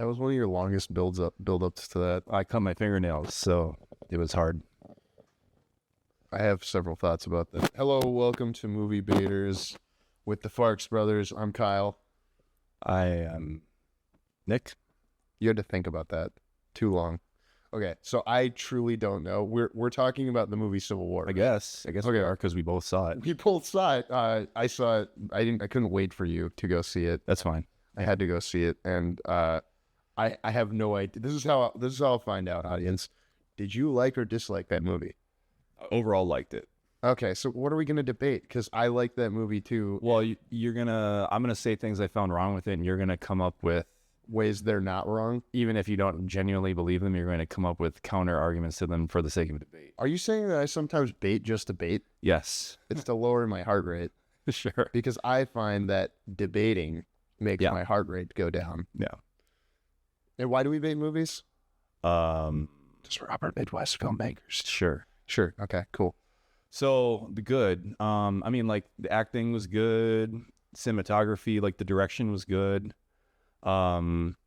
That was one of your longest build-ups to that. I cut my fingernails, so it was hard. I have several thoughts about that. Hello, welcome to Movie Baiters with the Farx Brothers. I'm Kyle. I am Nick. You had to think about that. Too long. Okay, so I truly don't know. We're talking about the movie Civil War. I guess we are because we both saw it. We both saw it. I saw it. I couldn't wait for you to go see it. That's fine. I had to go see it, and I have no idea. This is how I'll find out, audience. Did you like or dislike that movie? Overall, liked it. Okay, so what are we gonna debate? Because I like that movie too. Well, I'm gonna say things I found wrong with it, and you're gonna come up with Ways they're not wrong. even if you don't genuinely believe them, you're going to come up with counter arguments to them for the sake of debate. Are you saying that I sometimes bait just to bait? Yes, It's to lower my heart rate sure. because I find that debating makes Yeah. my heart rate go down. Yeah. And why do we bait movies? Just for upper Midwest filmmakers. Sure. Sure. Okay. Cool. So the good. I mean, like the acting was good, cinematography, like the direction was good. I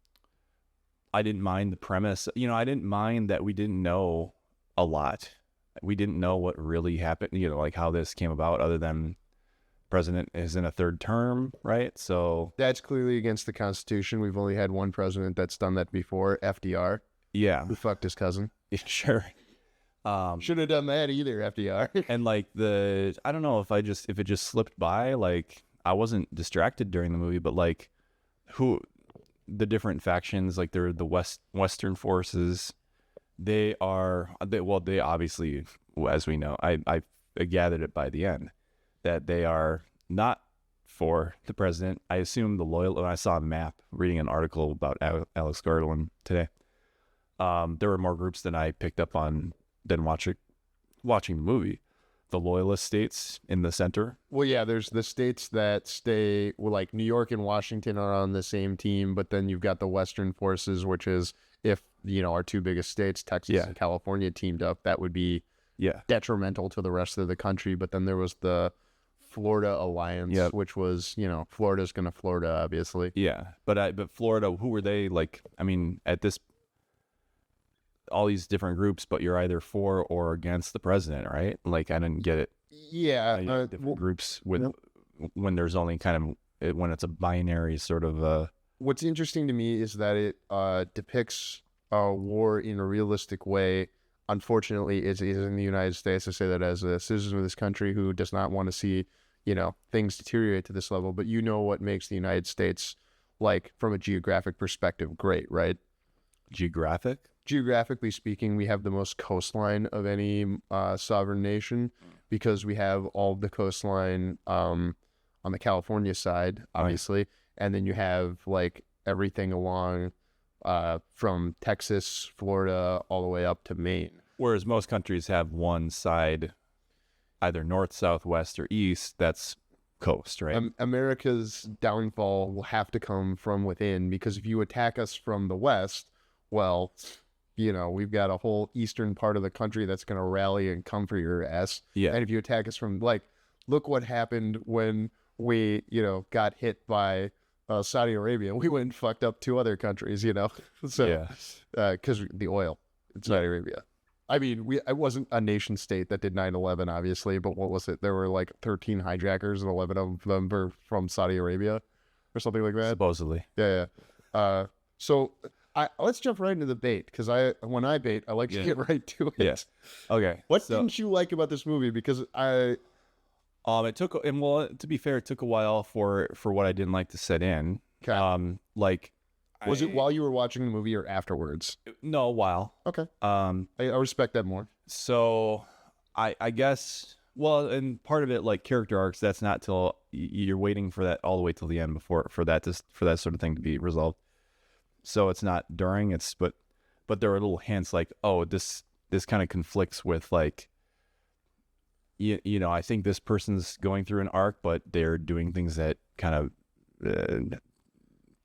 didn't mind the premise. I didn't mind that we didn't know a lot. We didn't know what really happened, like how this came about, other than president is in a third term, right? So That's clearly against the Constitution. We've only had one president that's done that before, FDR, yeah, who fucked his cousin. sure. Should have done that either, FDR. And like I don't know if it just slipped by. Like I wasn't distracted during the movie, but like the different factions, like they're the Western forces. They obviously, as we know, I gathered it by the end that they are not for the president. I assume when I saw a map reading an article about Alex Garland today, there were more groups than I picked up on than watching the movie. The loyalist states in the center. Well, yeah, there's the states that stay, well, like New York and Washington are on the same team, but then you've got the Western forces, which is if, our two biggest states, Texas and California, teamed up, that would be detrimental to the rest of the country. But then there was the Florida Alliance, which was, Florida's going to Florida, obviously. Yeah, but Florida, who were they? Like, I mean, at this, all these different groups, but you're either for or against the president, right? Like, I didn't get it. Yeah, different groups when there's only when it's a binary sort of. What's interesting to me is that it depicts war in a realistic way. Unfortunately, it's in the United States. I say that as a citizen of this country who does not want to see, things deteriorate to this level. But what makes the United States, like, from a geographic perspective, great, right? Geographically speaking, we have the most coastline of any sovereign nation because we have all the coastline on the California side, obviously. Right. And then you have, like, everything along from Texas, Florida, all the way up to Maine. Whereas most countries have one side, either north, south, west, or east, that's coast, right? America's downfall will have to come from within because if you attack us from the west, well, we've got a whole eastern part of the country that's going to rally and come for your ass. Yeah. And if you attack us from, like, look what happened when we, got hit by Saudi Arabia. We went and fucked up two other countries, So, because the oil in Saudi Arabia. I mean, it wasn't a nation state that did 9/11, obviously, but what was it? There were like 13 hijackers and 11 of them were from Saudi Arabia or something like that. Supposedly. Yeah. So let's jump right into the bait because when I bait, I like to get right to it. Yes. Okay. What didn't you like about this movie? Because it took, and well, to be fair, it took a while for what I didn't like to set in. Okay. Was it while you were watching the movie or afterwards? No, a while. Okay. I respect that more. So I guess, well, and part of it, like character arcs, that's not till you're waiting for that all the way till the end for that sort of thing to be resolved. So it's not during, but there are little hints like, oh, this kind of conflicts with, like, I think this person's going through an arc, but they're doing things that kind of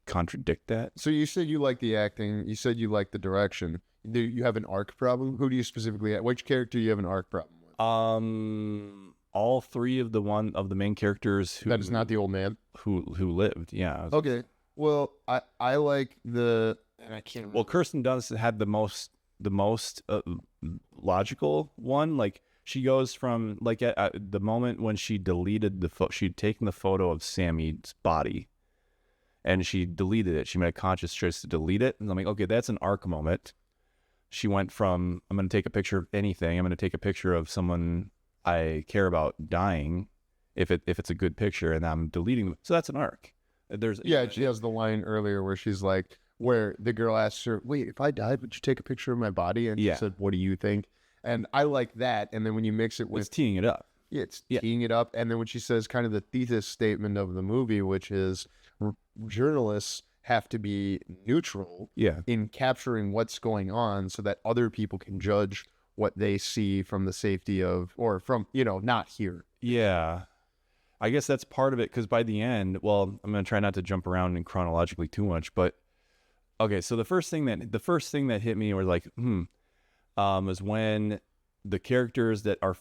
contradict that. So you said you like the acting. You said you like the direction. Do you have an arc problem? Who do you specifically have? Which character do you have an arc problem with? All three of the main characters who... That is not the old man? Who lived, yeah. Okay. Well, I like the, and I can't remember. Well, Kirsten Dunst had the most logical one. Like she goes from like at the moment when she deleted she'd taken the photo of Sammy's body, and she deleted it. She made a conscious choice to delete it, and I'm like, okay, that's an arc moment. She went from I'm going to take a picture of anything. I'm going to take a picture of someone I care about dying, if it's a good picture, and I'm deleting them. So that's an arc. She has the line earlier where she's like, where the girl asks her, wait, if I died, would you take a picture of my body? And she said, what do you think? And I like that. And then when you mix it with... It's teeing it up. Yeah, it's teeing it up. And then when she says kind of the thesis statement of the movie, which is journalists have to be neutral in capturing what's going on so that other people can judge what they see from the safety of, or from, not here. Yeah. I guess that's part of it, because by the end, well, I'm going to try not to jump around in chronologically too much, but okay, so the first thing that hit me was like, was when the characters that are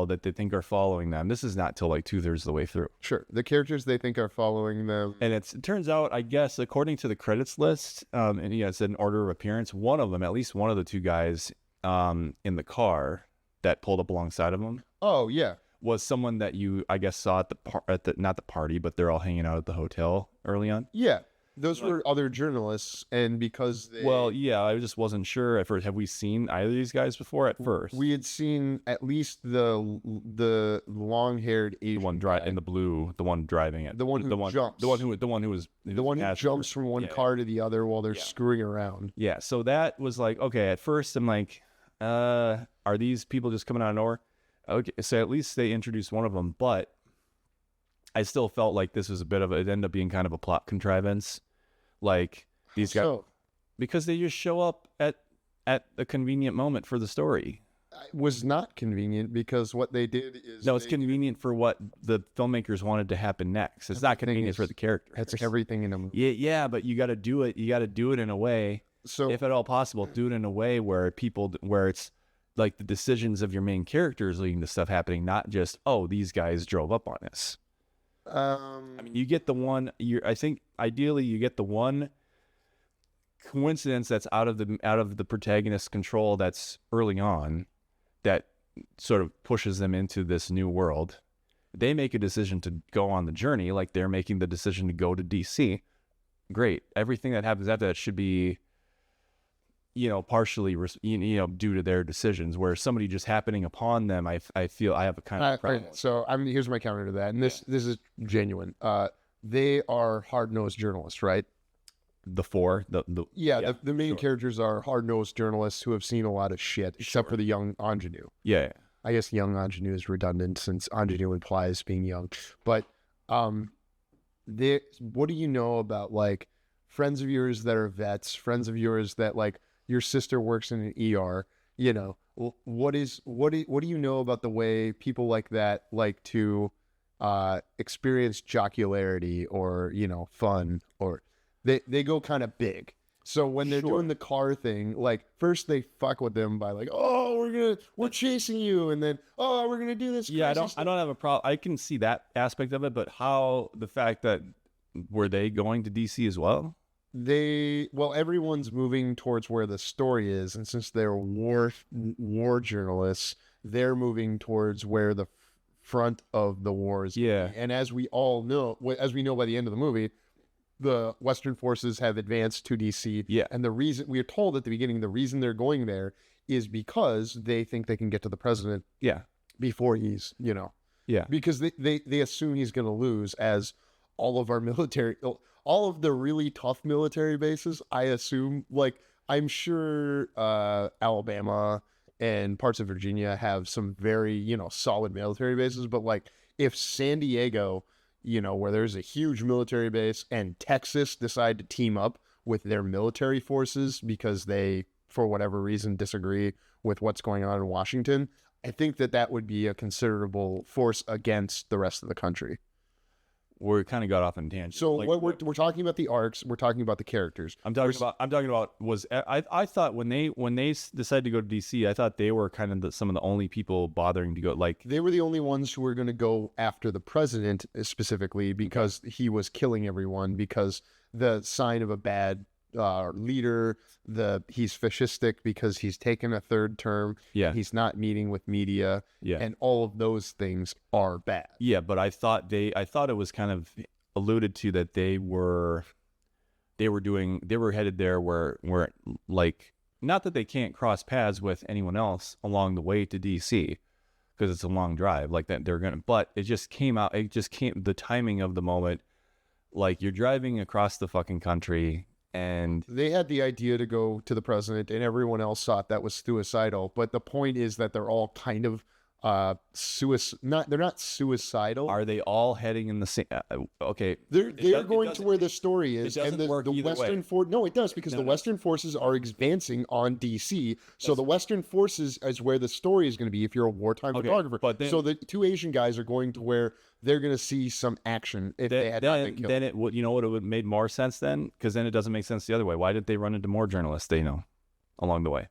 that they think are following them. This is not till like 2/3 of the way through. Sure, the characters they think are following them, and it turns out, I guess, according to the credits list, and it said in order of appearance, one of them, at least one of the two guys, in the car that pulled up alongside of him. Oh yeah. Was someone that you, I guess, saw at the not the party, but they're all hanging out at the hotel early on. Yeah, those were other journalists, and because they... Well, yeah, I just wasn't sure at first. Have we seen either of these guys before? At first, we had seen at least the long-haired Asian one in the blue, the one driving it, the one who jumps, the one who jumps from one car to the other while they're screwing around. Yeah, so that was like, okay. At first, I'm like, are these people just coming out of nowhere? Okay, so at least they introduced one of them, but I still felt like this was it ended up being kind of a plot contrivance. Like these guys, because they just show up at a convenient moment for the story. It was not convenient, because what they did is... No, it's convenient for what the filmmakers wanted to happen next. It's not convenient for the characters. That's everything in them. Yeah, but you got to do it. You got to do it in a way, so if at all possible, do it in a way where it's like the decisions of your main characters leading to stuff happening, not just, oh, these guys drove up on us. I mean, you get the one. I think ideally you get the one coincidence that's out of the protagonist's control. That's early on, that sort of pushes them into this new world. They make a decision to go on the journey, like they're making the decision to go to DC. Great. Everything that happens after that should be, partially, due to their decisions, where somebody just happening upon them, I feel I have a kind of problem. So here's my counter to that, and this is genuine. They are hard-nosed journalists, right? The main characters are hard-nosed journalists who have seen a lot of shit, except for the young ingenue. Yeah. I guess young ingenue is redundant since ingenue implies being young. But what do you know about, like, friends of yours that are vets, friends of yours that, like, your sister works in an ER, what do you know about the way people like that like to experience jocularity or, fun, or they go kind of big. So when they're doing the car thing, like, first they fuck with them by like, oh, we're chasing you, and then, oh, we're gonna do this. Yeah, I don't have a problem. I can see that aspect of it, but the fact that were they going to DC as well? Everyone's moving towards where the story is, and since they're war journalists, they're moving towards where the front of the war is. Yeah. And as we know by the end of the movie, the Western forces have advanced to DC. Yeah. And the reason we are told at the beginning, the reason they're going there is because they think they can get to the president. Yeah. Before he's, Yeah. Because they assume he's going to lose, as all of the really tough military bases, I assume, like, I'm sure Alabama and parts of Virginia have some very, solid military bases. But, like, if San Diego, where there's a huge military base, and Texas decide to team up with their military forces because they, for whatever reason, disagree with what's going on in Washington, I think that would be a considerable force against the rest of the country. we kind of got off on a tangent. So Like, what we're talking about the arcs. We're talking about the characters. I'm talking about I thought when they decided to go to DC, I thought they were kind of some of the only people bothering to go. Like, They were the only ones who were going to go after the president specifically because he was killing everyone, because the sign of a bad leader, he's fascistic because he's taken a third term. Yeah. He's not meeting with media. Yeah. And all of those things are bad. yeah, but I thought it was kind of alluded to that they were headed there where like, not that they can't cross paths with anyone else along the way to DC, because it's a long drive, like that but it just came the timing of the moment, like, you're driving across the fucking country and They had the idea to go to the president, and everyone else thought that was suicidal. But the point is that they're all kind of they're not suicidal. are they all heading in the same okay, They're going to where the story is, and the either Western way. No, it does, because the Western forces are advancing on DC. So the Western forces is where the story is going to be if you're a wartime photographer. but then- so the two Asian guys are going to where they're going to see some action if they had not been killed. then it would, you know what, it would made more sense then, because then it doesn't make sense the other way. Why did they run into more journalists they know along the way?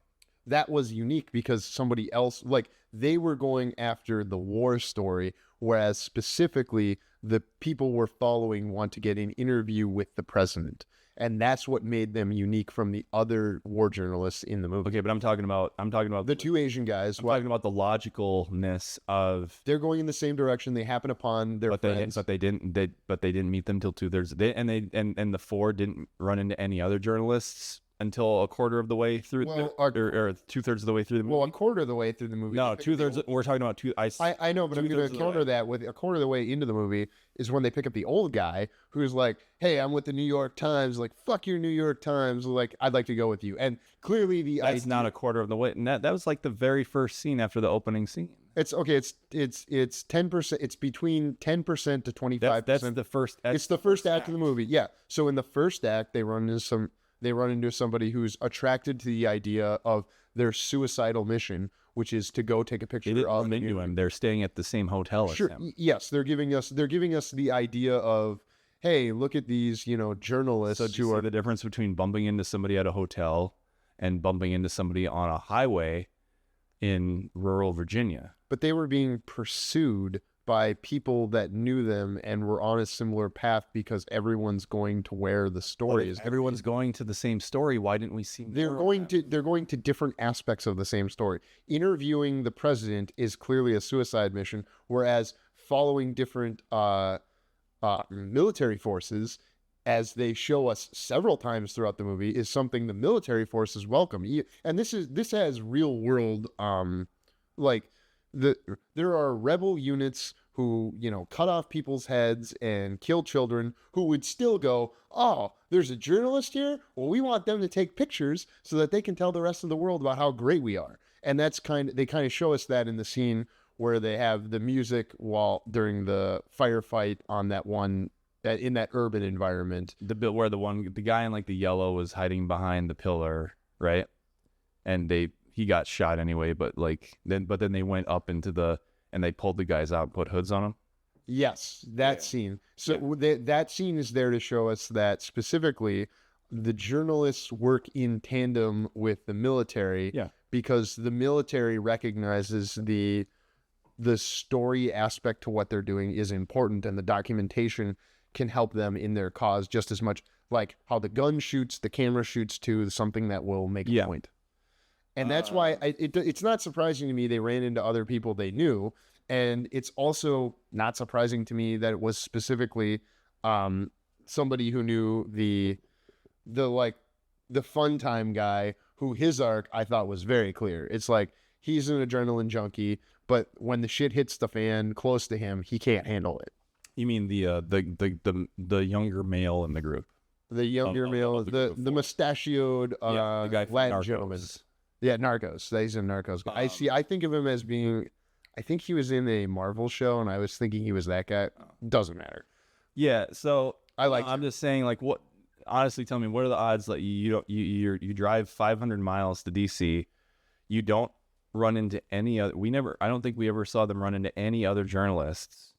That was unique because somebody else, like, they were going after the war story, whereas specifically the people we're following want to get an interview with the president. And that's what made them unique from the other war journalists in the movie. Okay, but I'm talking about The two Asian guys, I'm talking about the logicalness of, they're going in the same direction. They happen upon their friends. but they didn't meet them till 2/3. And the four didn't run into any other journalists until a quarter of the way through, Well, or 2/3 of the way through the movie. Well, a quarter of the way through the movie. No, 2/3. We're talking about two. I know, but I'm going 2/3 of to the counter way. that with a quarter of the way into the movie is when they pick up the old guy who's like, "Hey, I'm with the New York Times." Like, "Fuck your New York Times." Like, "I'd like to go with you." And clearly, That's not a quarter of the way. And that was like the very first scene after the opening scene. It's okay. It's 10%. It's between 10% to 25%. That's the first. It's the first act of the movie. Yeah. So in the first act, they run into somebody who's attracted to the idea of their suicidal mission, which is to go take a picture They didn't of run into him. They're staying at the same hotel as Sure. him. Yes, they're giving us the idea of, hey, look at these, journalists So do you see the difference between bumping into somebody at a hotel and bumping into somebody on a highway in rural Virginia? But they were being pursued by people that knew them and were on a similar path because everyone's going to where the story is. Everyone's going to the same story. Why didn't we see more They're going to different aspects of the same story. Interviewing the president is clearly a suicide mission, whereas following different military forces, as they show us several times throughout the movie, is something the military forces welcome. And this has real world there are rebel units who, cut off people's heads and kill children, who would still go, "Oh, there's a journalist here? Well, we want them to take pictures so that they can tell the rest of the world about how great we are." And they kind of show us that in the scene where they have the music during the firefight on in that urban environment. Where the guy in like the yellow was hiding behind the pillar, right? And he got shot anyway, but then they went up into and they pulled the guys out and put hoods on them. Yes, that scene. So that scene is there to show us that specifically the journalists work in tandem with the military. Yeah. Because the military recognizes the story aspect to what they're doing is important, and the documentation can help them in their cause just as much, like how the gun shoots, the camera shoots too, something that will make a point. And that's why it's not surprising to me they ran into other people they knew. And it's also not surprising to me that it was specifically somebody who knew the fun time guy, who his arc I thought was very clear. It's like he's an adrenaline junkie, but when the shit hits the fan close to him, he can't handle it. You mean the younger male in the group? The younger male, the mustachioed the guy from Latin Narcos. gentleman. Yeah, Narcos. He's a Narcos guy. I think of him as being, I think he was in a Marvel show, and I was thinking he was that guy. Doesn't matter. Yeah, so I'm just saying, like, what? Honestly, tell me, what are the odds that you drive 500 miles to DC, you don't run into any other? I don't think we ever saw them run into any other journalists,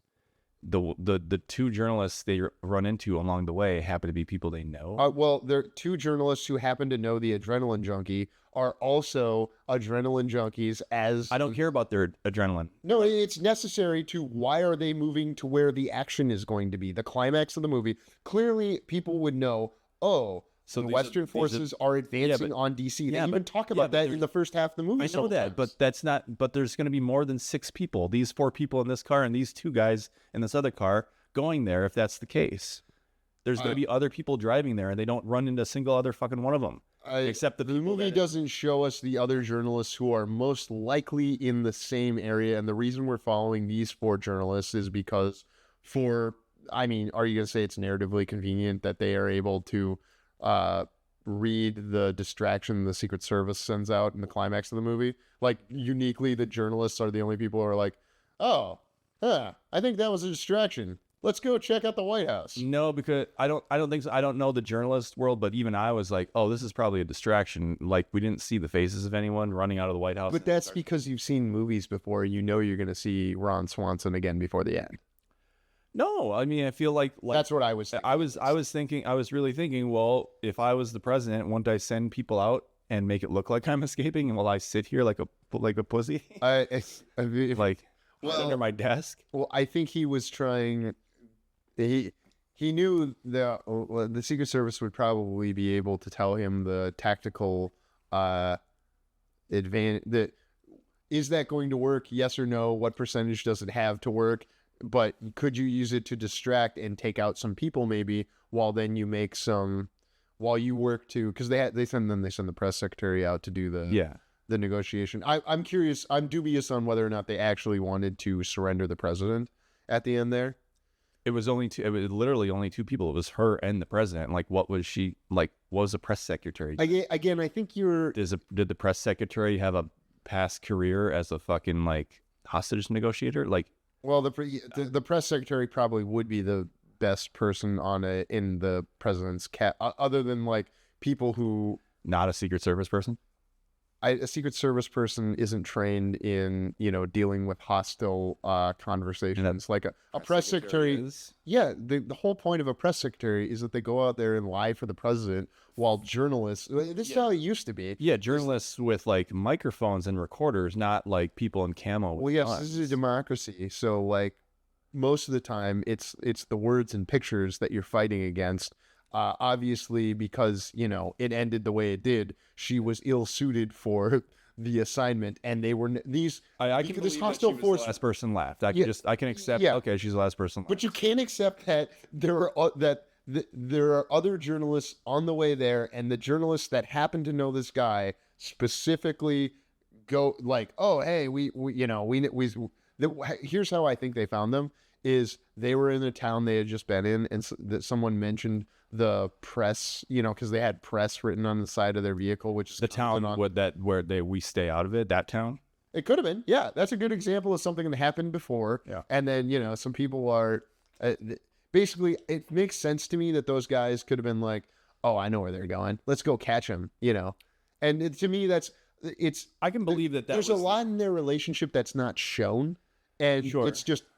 the two journalists they run into along the way happen to be people they know. Well, there are two journalists who happen to know the adrenaline junkie are also adrenaline junkies as... I don't care about their adrenaline. No, it's necessary to why are they moving to where the action is going to be. The climax of the movie, clearly people would know, oh, so the Western forces are advancing on DC. They even talk about that in the first half of the movie. I know that, but that's not, but there's going to be more than 6 people. These 4 people in this car and these 2 guys in this other car going there if that's the case. There's going to be other people driving there and they don't run into a single other fucking one of them. Except the movie doesn't show us the other journalists who are most likely in the same area. And the reason we're following these 4 journalists is because are you going to say it's narratively convenient that they are able to read the distraction the Secret Service sends out in the climax of the movie? Like, uniquely, the journalists are the only people who are like, oh, I think that was a distraction. Let's go check out the White House. No, because I don't think so. I don't know the journalist world, but even I was like, oh, this is probably a distraction. Like, we didn't see the faces of anyone running out of the White House. But that's because you've seen movies before. You know you're going to see Ron Swanson again before the end. No, I mean, I feel like that's what I was thinking. I was really thinking, well, if I was the president, wouldn't I send people out and make it look like I'm escaping, and will I sit here like a pussy? Under my desk? Well, I think he was trying. He knew that the Secret Service would probably be able to tell him the tactical advantage. That is that going to work? Yes or no? What percentage does it have to work? But could you use it to distract and take out some people maybe while then you make some while you work to, because they send the press secretary out to do the negotiation. I'm curious. I'm dubious on whether or not they actually wanted to surrender the president at the end there. It was literally only 2 people. It was her and the president. Like, what was she like? What was a press secretary? Again, I think did the press secretary have a past career as a fucking like hostage negotiator? Like, well, the press secretary probably would be the best person in the president's other than like people who not a Secret Service person. A Secret Service person isn't trained in, dealing with hostile conversations. Like a press secretary is. Yeah, the whole point of a press secretary is that they go out there and lie for the president, while journalists, this is how it used to be. Yeah, journalists with like microphones and recorders, not like people in camo. Well, yes, this is a democracy. So like most of the time it's the words and pictures that you're fighting against. Obviously, because, it ended the way it did, she was ill-suited for the assignment, and they were I can this hostile force. The last person left. I can accept. Yeah. Okay, she's the last person left. But you can't accept that there are other journalists on the way there, and the journalists that happen to know this guy specifically go like, oh, hey, here's how I think they found them. Is they were in the town they had just been in, and that someone mentioned the press, because they had press written on the side of their vehicle, which is the town we stay out of it. That town. It could have been, yeah. That's a good example of something that happened before. Yeah. And then some people are basically. It makes sense to me that those guys could have been like, oh, I know where they're going. Let's go catch them. And to me, I can believe that. There's a lot in their relationship that's not shown. And sure.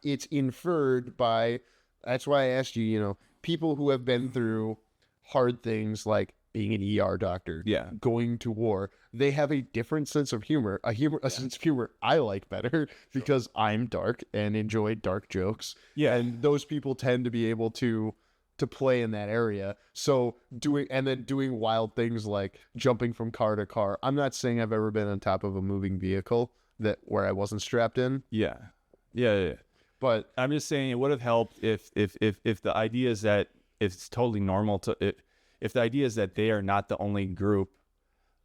It's inferred by, that's why I asked you, people who have been through hard things like being an ER doctor, going to war, they have a different sense of humor, a sense of humor I like better because I'm dark and enjoy dark jokes. Yeah. And those people tend to be able to play in that area. So doing wild things like jumping from car to car. I'm not saying I've ever been on top of a moving vehicle where I wasn't strapped in. Yeah. But I'm just saying it would have helped if the idea is that it's totally normal if the idea is that they are not the only group,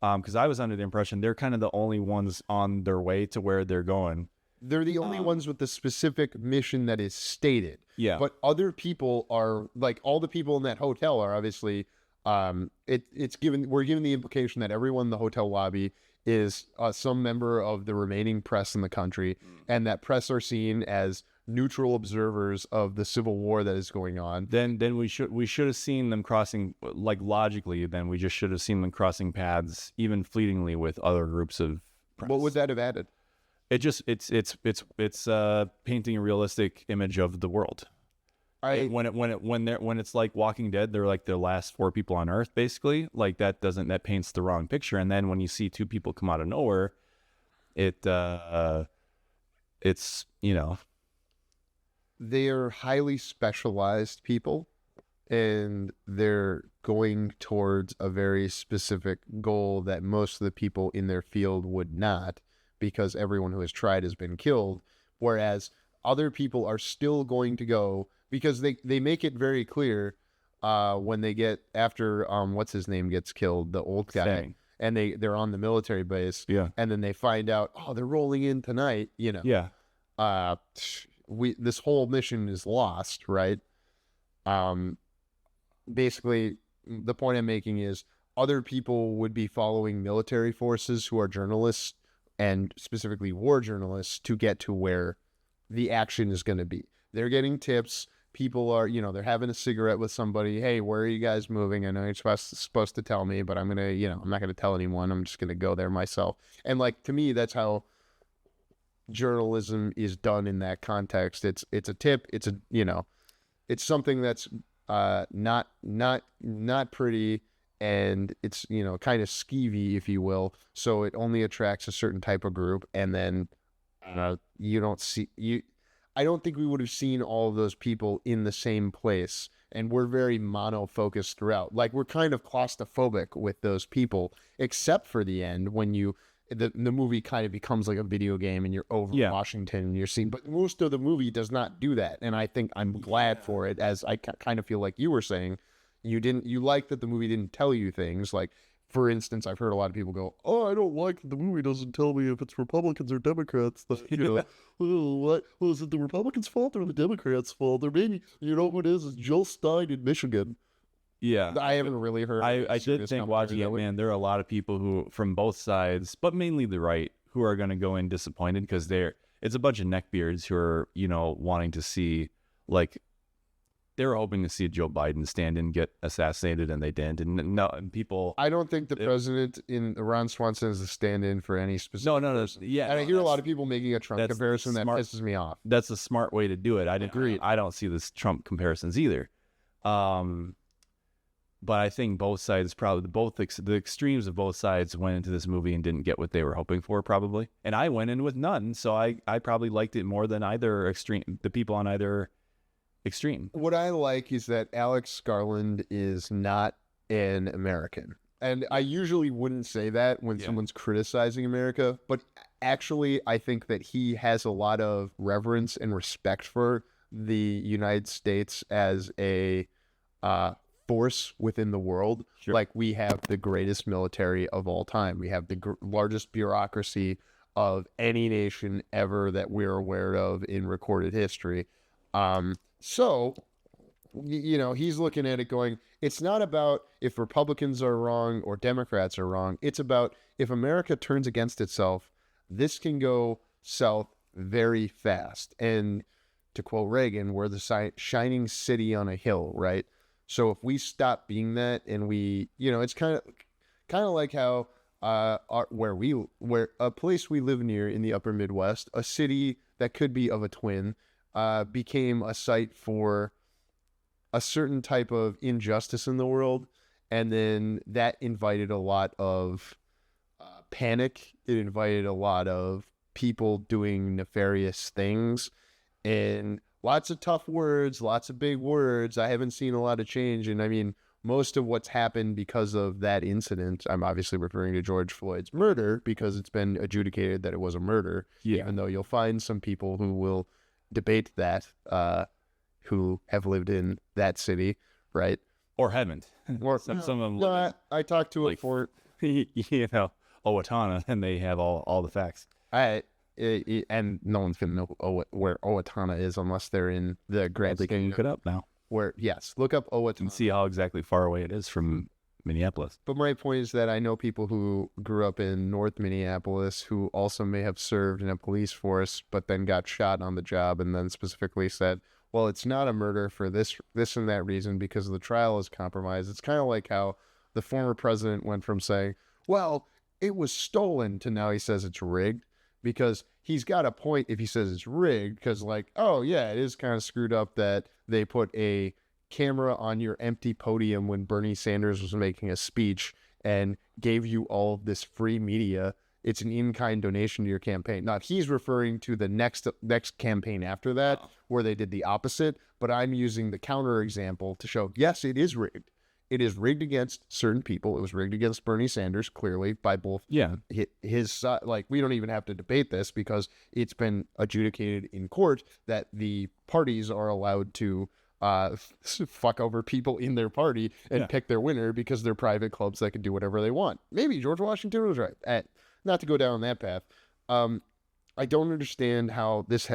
because I was under the impression they're kind of the only ones on their way to where they're going. They're the only ones with the specific mission that is stated. Yeah. But other people are like all the people in that hotel are obviously we're given the implication that everyone in the hotel lobby is some member of the remaining press in the country, and that press are seen as neutral observers of the civil war that is going on. Then we should have seen them crossing, like logically, then we just should have seen them crossing paths, even fleetingly, with other groups of press. What would that have added? It's painting a realistic image of the world. When it's like Walking Dead, they're like the last 4 people on Earth, basically. Like that paints the wrong picture. And then when you see 2 people come out of nowhere, it's They are highly specialized people, and they're going towards a very specific goal that most of the people in their field would not, because everyone who has tried has been killed. Whereas other people are still going to go, because they make it very clear when they get after what's his name gets killed, the old guy. Dang. And they're on the military base. Yeah. And then they find out, oh, they're rolling in tonight, Yeah. This whole mission is lost, right? Basically, the point I'm making is other people would be following military forces who are journalists, and specifically war journalists, to get to where the action is going to be. They're getting tips. People are, they're having a cigarette with somebody. Hey, where are you guys moving? I know you're supposed to tell me, but I'm going to, I'm not going to tell anyone. I'm just going to go there myself. And like, to me, that's how journalism is done in that context. It's a tip. It's it's something that's not pretty, and it's kind of skeevy, if you will. So it only attracts a certain type of group, and then you don't see you. I don't think we would have seen all of those people in the same place, and we're very mono-focused throughout. Like, we're kind of claustrophobic with those people, except for the end when the movie kind of becomes like a video game and you're over Washington and you're seeing, but most of the movie does not do that. And I think I'm glad for it, as I kind of feel like you were saying, you like that the movie didn't tell you things. Like, for instance, I've heard a lot of people go, oh, I don't like that the movie doesn't tell me if it's Republicans or Democrats. What was it the Republicans' fault or the Democrats' fault? Or maybe, who it is Jill Stein in Michigan. Yeah, I haven't really heard. I did think watching it, man, there are a lot of people who, from both sides, but mainly the right, who are going to go in disappointed because it's a bunch of neckbeards who are, wanting to see, like, they were hoping to see Joe Biden stand in, get assassinated, and they didn't. And people. I don't think the president in Ron Swanson is a stand-in for any specific. No. Yeah, and I hear a lot of people making a Trump comparison that pisses me off. That's a smart way to do it. I agree. I don't see this Trump comparisons either. But I think both sides the extremes of both sides went into this movie and didn't get what they were hoping for, probably. And I went in with none, so I probably liked it more than either extreme. The people on either extreme. What I like is that Alex Garland is not an American, and I usually wouldn't say that when someone's criticizing America, but actually, I think that he has a lot of reverence and respect for the United States as a force within the world. Sure. Like, we have the greatest military of all time. We have the largest bureaucracy of any nation ever that we're aware of in recorded history. So, he's looking at it going, it's not about if Republicans are wrong or Democrats are wrong. It's about if America turns against itself, this can go south very fast. And to quote Reagan, we're the shining city on a hill, right? So if we stop being that, and we, it's kind of like how where a place we live near in the upper Midwest, a city that could be of a twin, became a site for a certain type of injustice in the world, and then that invited a lot of panic. It invited a lot of people doing nefarious things, and lots of tough words, lots of big words. I haven't seen a lot of change. And I mean, most of what's happened because of that incident, I'm obviously referring to George Floyd's murder, because it's been adjudicated that it was a murder. Yeah. Even though you'll find some people who will debate that, who have lived in that city, right? Or haven't. Or some of them. No, I talked to it for, Owatonna, and they have all the facts. And no one's going to know where Owatonna is unless they're in the Grand They can look it up now look up Owatonna and see how exactly far away it is from Minneapolis. But my point is that I know people who grew up in North Minneapolis who also may have served in a police force, but then got shot on the job, and then specifically said, well, it's not a murder for this and that reason because the trial is compromised. It's kind of like how the former president went from saying, well, it was stolen, to now he says it's rigged, because he's got a point if he says it's rigged, because like, oh yeah, it is kind of screwed up that they put a camera on your empty podium when Bernie Sanders was making a speech and gave you all of this free media. It's an in-kind donation to your campaign. Not he's referring to the next campaign after that, where they did the opposite, but I'm using the counter example to show, yes, it is rigged. It is rigged against certain people. It was rigged against Bernie Sanders, clearly, by both his side. Like, we don't even have to debate this because it's been adjudicated in court that the parties are allowed to fuck over people in their party and pick their winner because they're private clubs that can do whatever they want. Maybe George Washington was right. Not to go down that path. I don't understand how this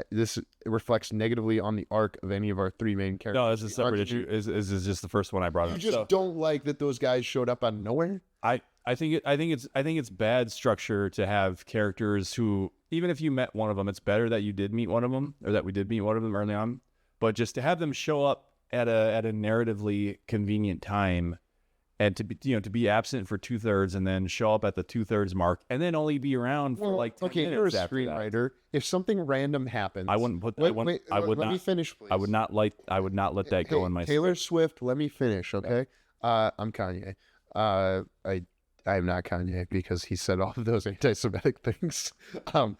reflects negatively on the arc of any of our three main characters. No, it's a separate issue. Is just the first one I brought up. You just don't like that those guys showed up out of nowhere? I think it's bad structure to have characters who, even if you met one of them, it's better that you did meet one of them, or that we did meet one of them early on. But just to have them show up at a narratively convenient time, and to be absent for 2/3 and then show up at the 2/3 mark and then only be around for like 10 minutes. You're a screenwriter. If something random happens, I wouldn't put. Let me finish, please. I would not let that go in my. Taylor Swift. Let me finish, okay? I'm Kanye. I'm not Kanye because he said all of those anti-Semitic things. I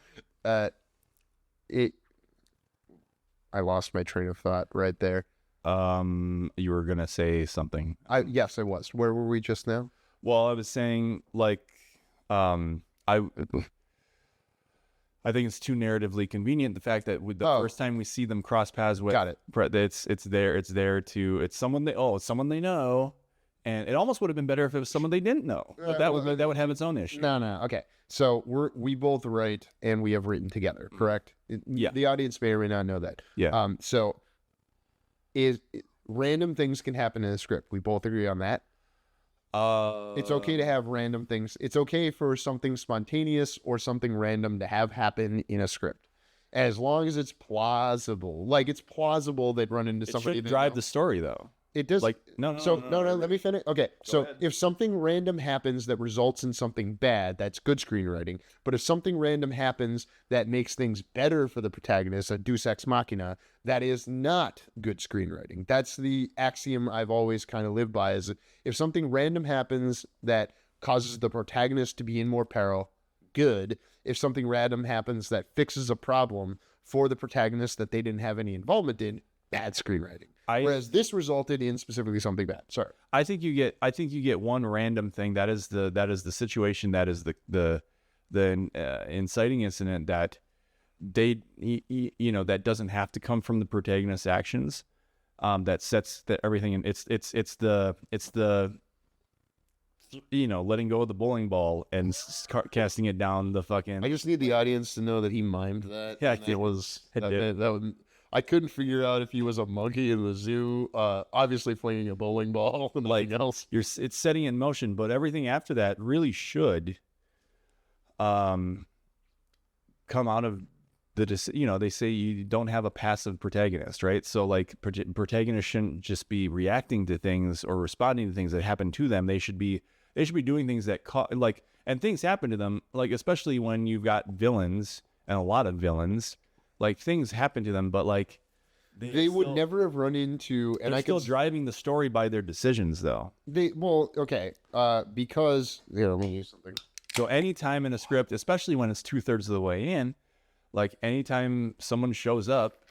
lost my train of thought right there. You were gonna say something. Yes, I was. Where were we just now? Well, I was saying like, I think it's too narratively convenient. The fact that with the first time we see them cross paths with, it's someone they know, and it almost would have been better if it was someone they didn't know. But that would have its own issue. No. Okay, so we both write and we have written together, correct? Yeah. The audience may or may not know that. Yeah. So. Random things can happen in a script. We both agree on that. It's okay to have random things. It's okay for something spontaneous or something random to have happen in a script, as long as it's plausible. Like, it's plausible they'd run into somebody. It should drive the story, though. It does. Like, no. Let me finish. Okay, so ahead. If something random happens that results in something bad, that's good screenwriting. But if something random happens that makes things better for the protagonist, a deus ex machina, that is not good screenwriting. That's the axiom I've always kind of lived by, is if something random happens that causes the protagonist to be in more peril, good. If something random happens that fixes a problem for the protagonist that they didn't have any involvement in, bad screenwriting. Whereas this resulted in specifically something bad. Sorry. I think you get one random thing. That is the situation. That is the inciting incident that that doesn't have to come from the protagonist's actions. That sets everything in. It's the letting go of the bowling ball and casting it down the fucking. I just need the audience to know that he mimed that. Yeah, it was that. I couldn't figure out if he was a monkey in the zoo, obviously flinging a bowling ball and like else. It's setting in motion, but everything after that really should come out of they say you don't have a passive protagonist, right? So like protagonists shouldn't just be reacting to things or responding to things that happen to them. They should be doing things that and things happen to them, like especially when you've got villains and a lot of villains. Like, things happen to them, but like they would never have run into, and they're still driving the story by their decisions, though. Because let me use something. So anytime in a script, especially when it's 2/3 of the way in, like anytime someone shows up,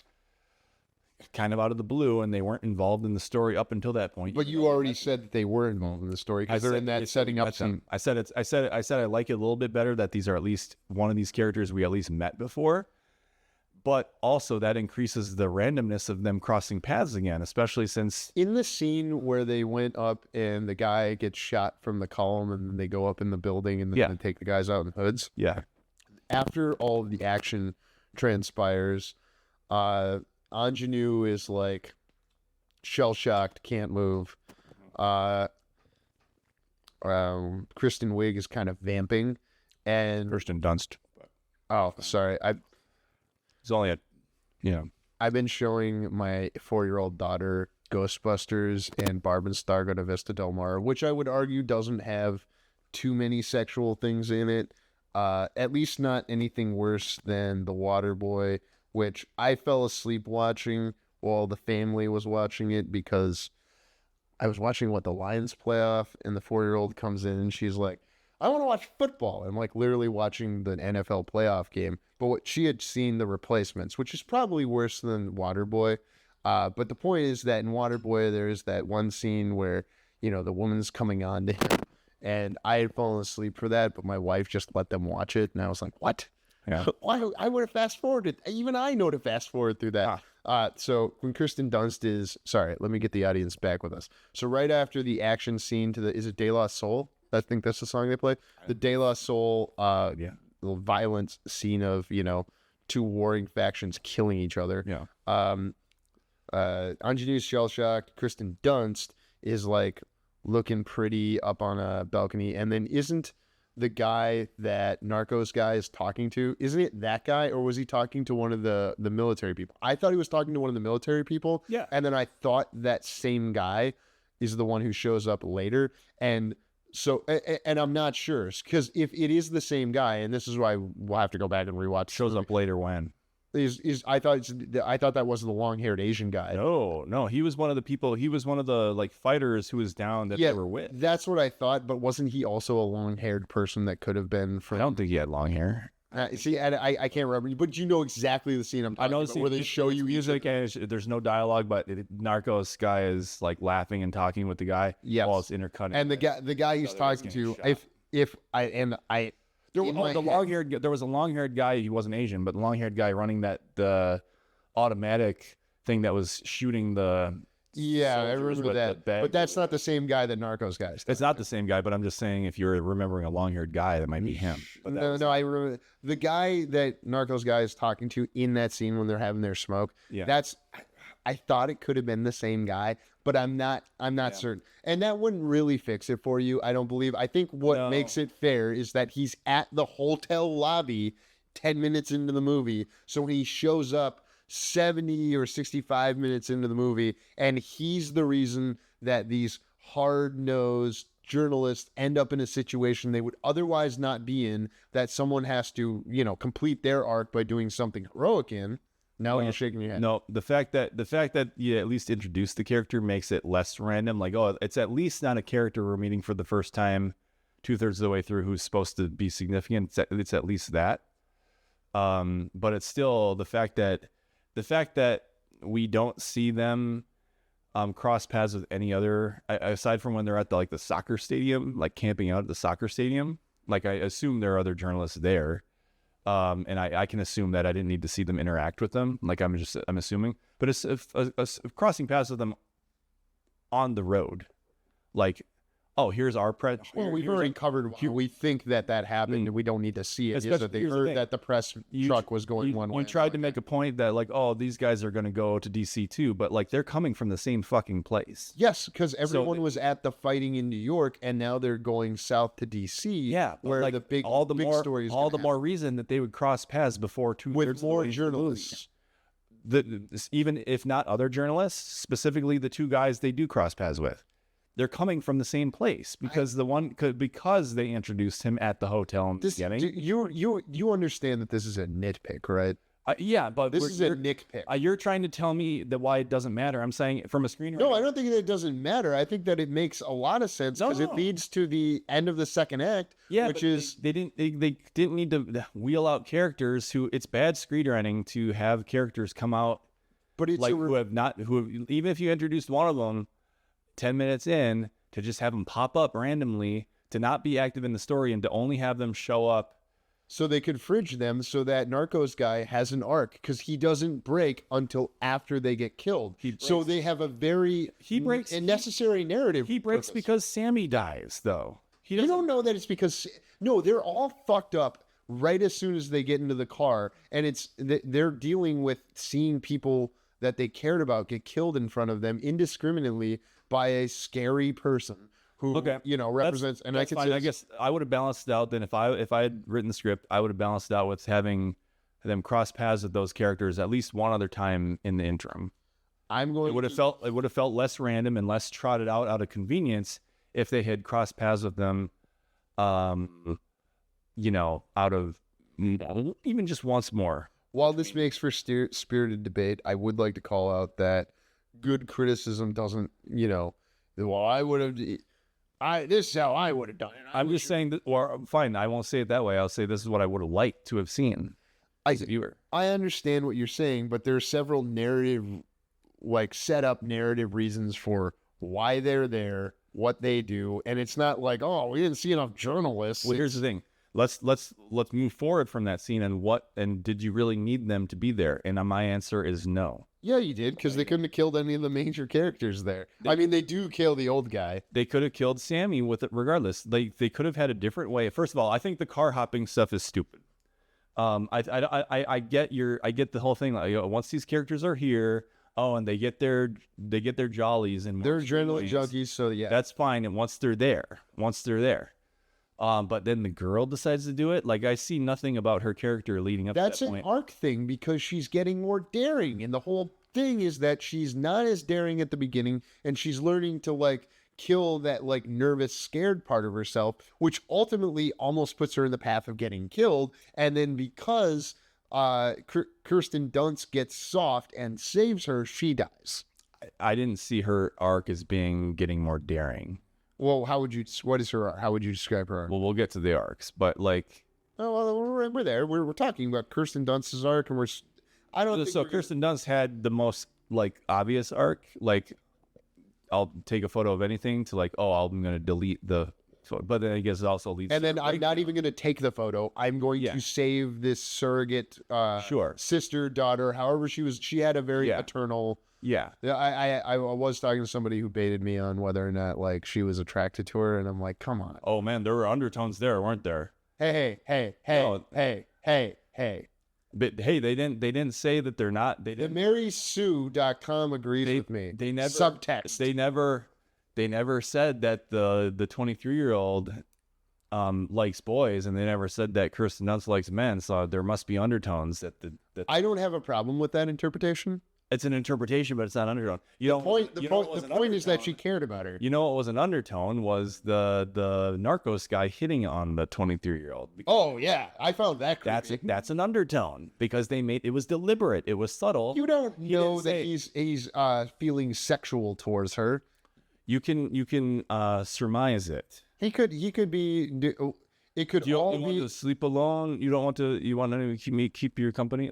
kind of out of the blue, and they weren't involved in the story up until that point. But you already said that they were involved in the story because they're in that setting up scene. I said I like it a little bit better that these are at least one of these characters we at least met before. But also that increases the randomness of them crossing paths again, especially since... In the scene where they went up and the guy gets shot from the column and they go up in the building and then they take the guys out in hoods. Yeah. After all of the action transpires, Ingenue is like shell-shocked, can't move. Kristen Wiig is kind of vamping. And Kirsten Dunst. Oh, sorry. It's only I've been showing my 4-year-old daughter Ghostbusters and Barb and Star Go to Vista Del Mar, which I would argue doesn't have too many sexual things in it. At least not anything worse than The Waterboy, which I fell asleep watching while the family was watching it because I was watching the Lions playoff, and the 4-year-old comes in and she's like, I want to watch football. I'm like literally watching the NFL playoff game, but she had seen The Replacements, which is probably worse than Waterboy. But the point is that in Waterboy, there's that one scene where, the woman's coming on to him, and I had fallen asleep for that, but my wife just let them watch it, and I was like, what? Yeah. Why? I would have fast forwarded. Even I know to fast forward through that. So when Kirsten Dunst sorry, let me get the audience back with us. So right after the action scene is it De La Soul? I think that's the song they play. The De La Soul, little violent scene of, two warring factions killing each other. Yeah. Ingenue's shell-shocked. Kirsten Dunst is like looking pretty up on a balcony, and then isn't the guy that Narcos guy is talking to, isn't it that guy, or was he talking to one of the military people? I thought he was talking to one of the military people, and then I thought that same guy is the one who shows up later, and so and I'm not sure, because if it is the same guy, and this is why we'll have to go back and rewatch. Shows up later when? I thought that was the long-haired Asian guy. No, he was one of the people. He was one of the fighters who was down that they were with. That's what I thought, but wasn't he also a long-haired person that could have been from? I don't think he had long hair. See, I can't remember, but you know exactly the scene I'm talking about, where they show you music and there's no dialogue, but Narcos guy is like laughing and talking with the guy while it's intercutting. And the guy he's talking to, there was a long-haired guy. He wasn't Asian, but the long-haired guy running the automatic thing that was shooting the. Yeah, I remember that. But that's not the same guy that Narcos guy is. It's not the same guy, but I'm just saying if you're remembering a long-haired guy, that might be him. No, I remember the guy that Narcos guy is talking to in that scene when they're having their smoke. Yeah. I thought it could have been the same guy, but I'm not certain. And that wouldn't really fix it for you, I don't believe. I think what makes it fair is that he's at the hotel lobby 10 minutes into the movie. So when he shows up 70 or 65 minutes into the movie, and he's the reason that these hard-nosed journalists end up in a situation they would otherwise not be in, that someone has to, complete their arc by doing something heroic in. Now you're shaking your head. No, the fact that you at least introduced the character makes it less random. Like, it's at least not a character we're meeting for the first time 2/3 of the way through who's supposed to be significant. It's at least that. But it's still the fact that we don't see them cross paths with any other, aside from when they're at the soccer stadium, like camping out at the soccer stadium. Like, I assume there are other journalists there. And I can assume that I didn't need to see them interact with them. Like, I'm assuming, but it's crossing paths with them on the road. Like, oh, here's our press. Well, we've already covered. We think that happened, and we don't need to see it. That they heard that the press truck was going one way. We tried to make a point that these guys are going to go to DC too, but they're coming from the same fucking place. Yes, because everyone was at the fighting in New York, and now they're going south to DC. Yeah, where the big stories. All the more reason that they would cross paths before with more journalists. Even if not other journalists, specifically the two guys they do cross paths with. They're coming from the same place because because they introduced him at the hotel in the beginning. You understand that this is a nitpick, right? Yeah, but this is a nitpick. You're trying to tell me that why it doesn't matter. I'm saying from a screenwriter. No, I don't think that it doesn't matter. I think that it makes a lot of sense because it leads to the end of the second act. Yeah, which is they didn't need to wheel out characters who it's bad screenwriting to have characters come out, but it's even if you introduced one of them 10 minutes in, to just have them pop up randomly, to not be active in the story, and to only have them show up so they could fridge them so that Narcos guy has an arc, because he doesn't break until after they get killed. So they have a very necessary narrative. He breaks because Sammy dies, though. You don't know that it's because... No, they're all fucked up right as soon as they get into the car, and they're dealing with seeing people that they cared about get killed in front of them indiscriminately by a scary person who represents. And that's fine. I guess I would have balanced it out. Then if I had written the script, I would have balanced it out with having them cross paths with those characters at least one other time in the interim. It would have felt less random and less trotted out of convenience if they had crossed paths with them out of even just once more. While this makes for spirited debate, I would like to call out that good criticism doesn't, well, I would have, this is how I would have done it. I'm just saying that, or fine, I won't say it that way. I'll say this is what I would have liked to have seen as a viewer. I understand what you're saying, but there are several set up narrative reasons for why they're there, what they do, and it's not like, oh, we didn't see enough journalists. Well, here's the thing. Let's move forward from that scene and did you really need them to be there? And my answer is no. Yeah, you did, because they couldn't have killed any of the major characters there. I mean, they do kill the old guy. They could have killed Sammy with it regardless. They could have had a different way. First of all, I think the car hopping stuff is stupid. I get the whole thing. Like, once these characters are here, and they get their jollies and they're adrenaline junkies, so yeah, that's fine. And once they're there. But then the girl decides to do it. Like, I see nothing about her character leading up to that point. That's an arc thing, because she's getting more daring. And the whole thing is that she's not as daring at the beginning, and she's learning to, kill that, nervous, scared part of herself, which ultimately almost puts her in the path of getting killed. And then because Kirsten Dunst gets soft and saves her, she dies. I didn't see her arc as getting more daring. Well, how would you describe her arc? Well, we'll get to the arcs, but oh, well, we're there. We're talking about Kirsten Dunst's arc, and Kirsten Dunst had the most obvious arc. I'll take a photo of anything to I'm going to delete the photo, but then I guess it also leads. And then I'm not even going to take the photo. I'm going to save this surrogate sister, daughter, however she had a very eternal. Yeah. I was talking to somebody who baited me on whether or not she was attracted to her, and I'm like, come on. Oh man, there were undertones there, weren't there? Hey. But hey, they didn't say that they're not. They didn't. The MarySue.com agrees with me. They never subtext. They never said that the 23-year-old likes boys, and they never said that Kirsten Dunst likes men. So there must be undertones that I don't have a problem with that interpretation. It's an interpretation, but it's not undertone. The point is that she cared about her. You know what was an undertone was the Narcos guy hitting on the 23-year-old. Oh yeah, I found that creepy. That's an undertone, because it was deliberate. It was subtle. You don't know that he's feeling sexual towards her. You can surmise it. He could be. It could you all want be. To sleep alone. You don't want to. You want to keep your company.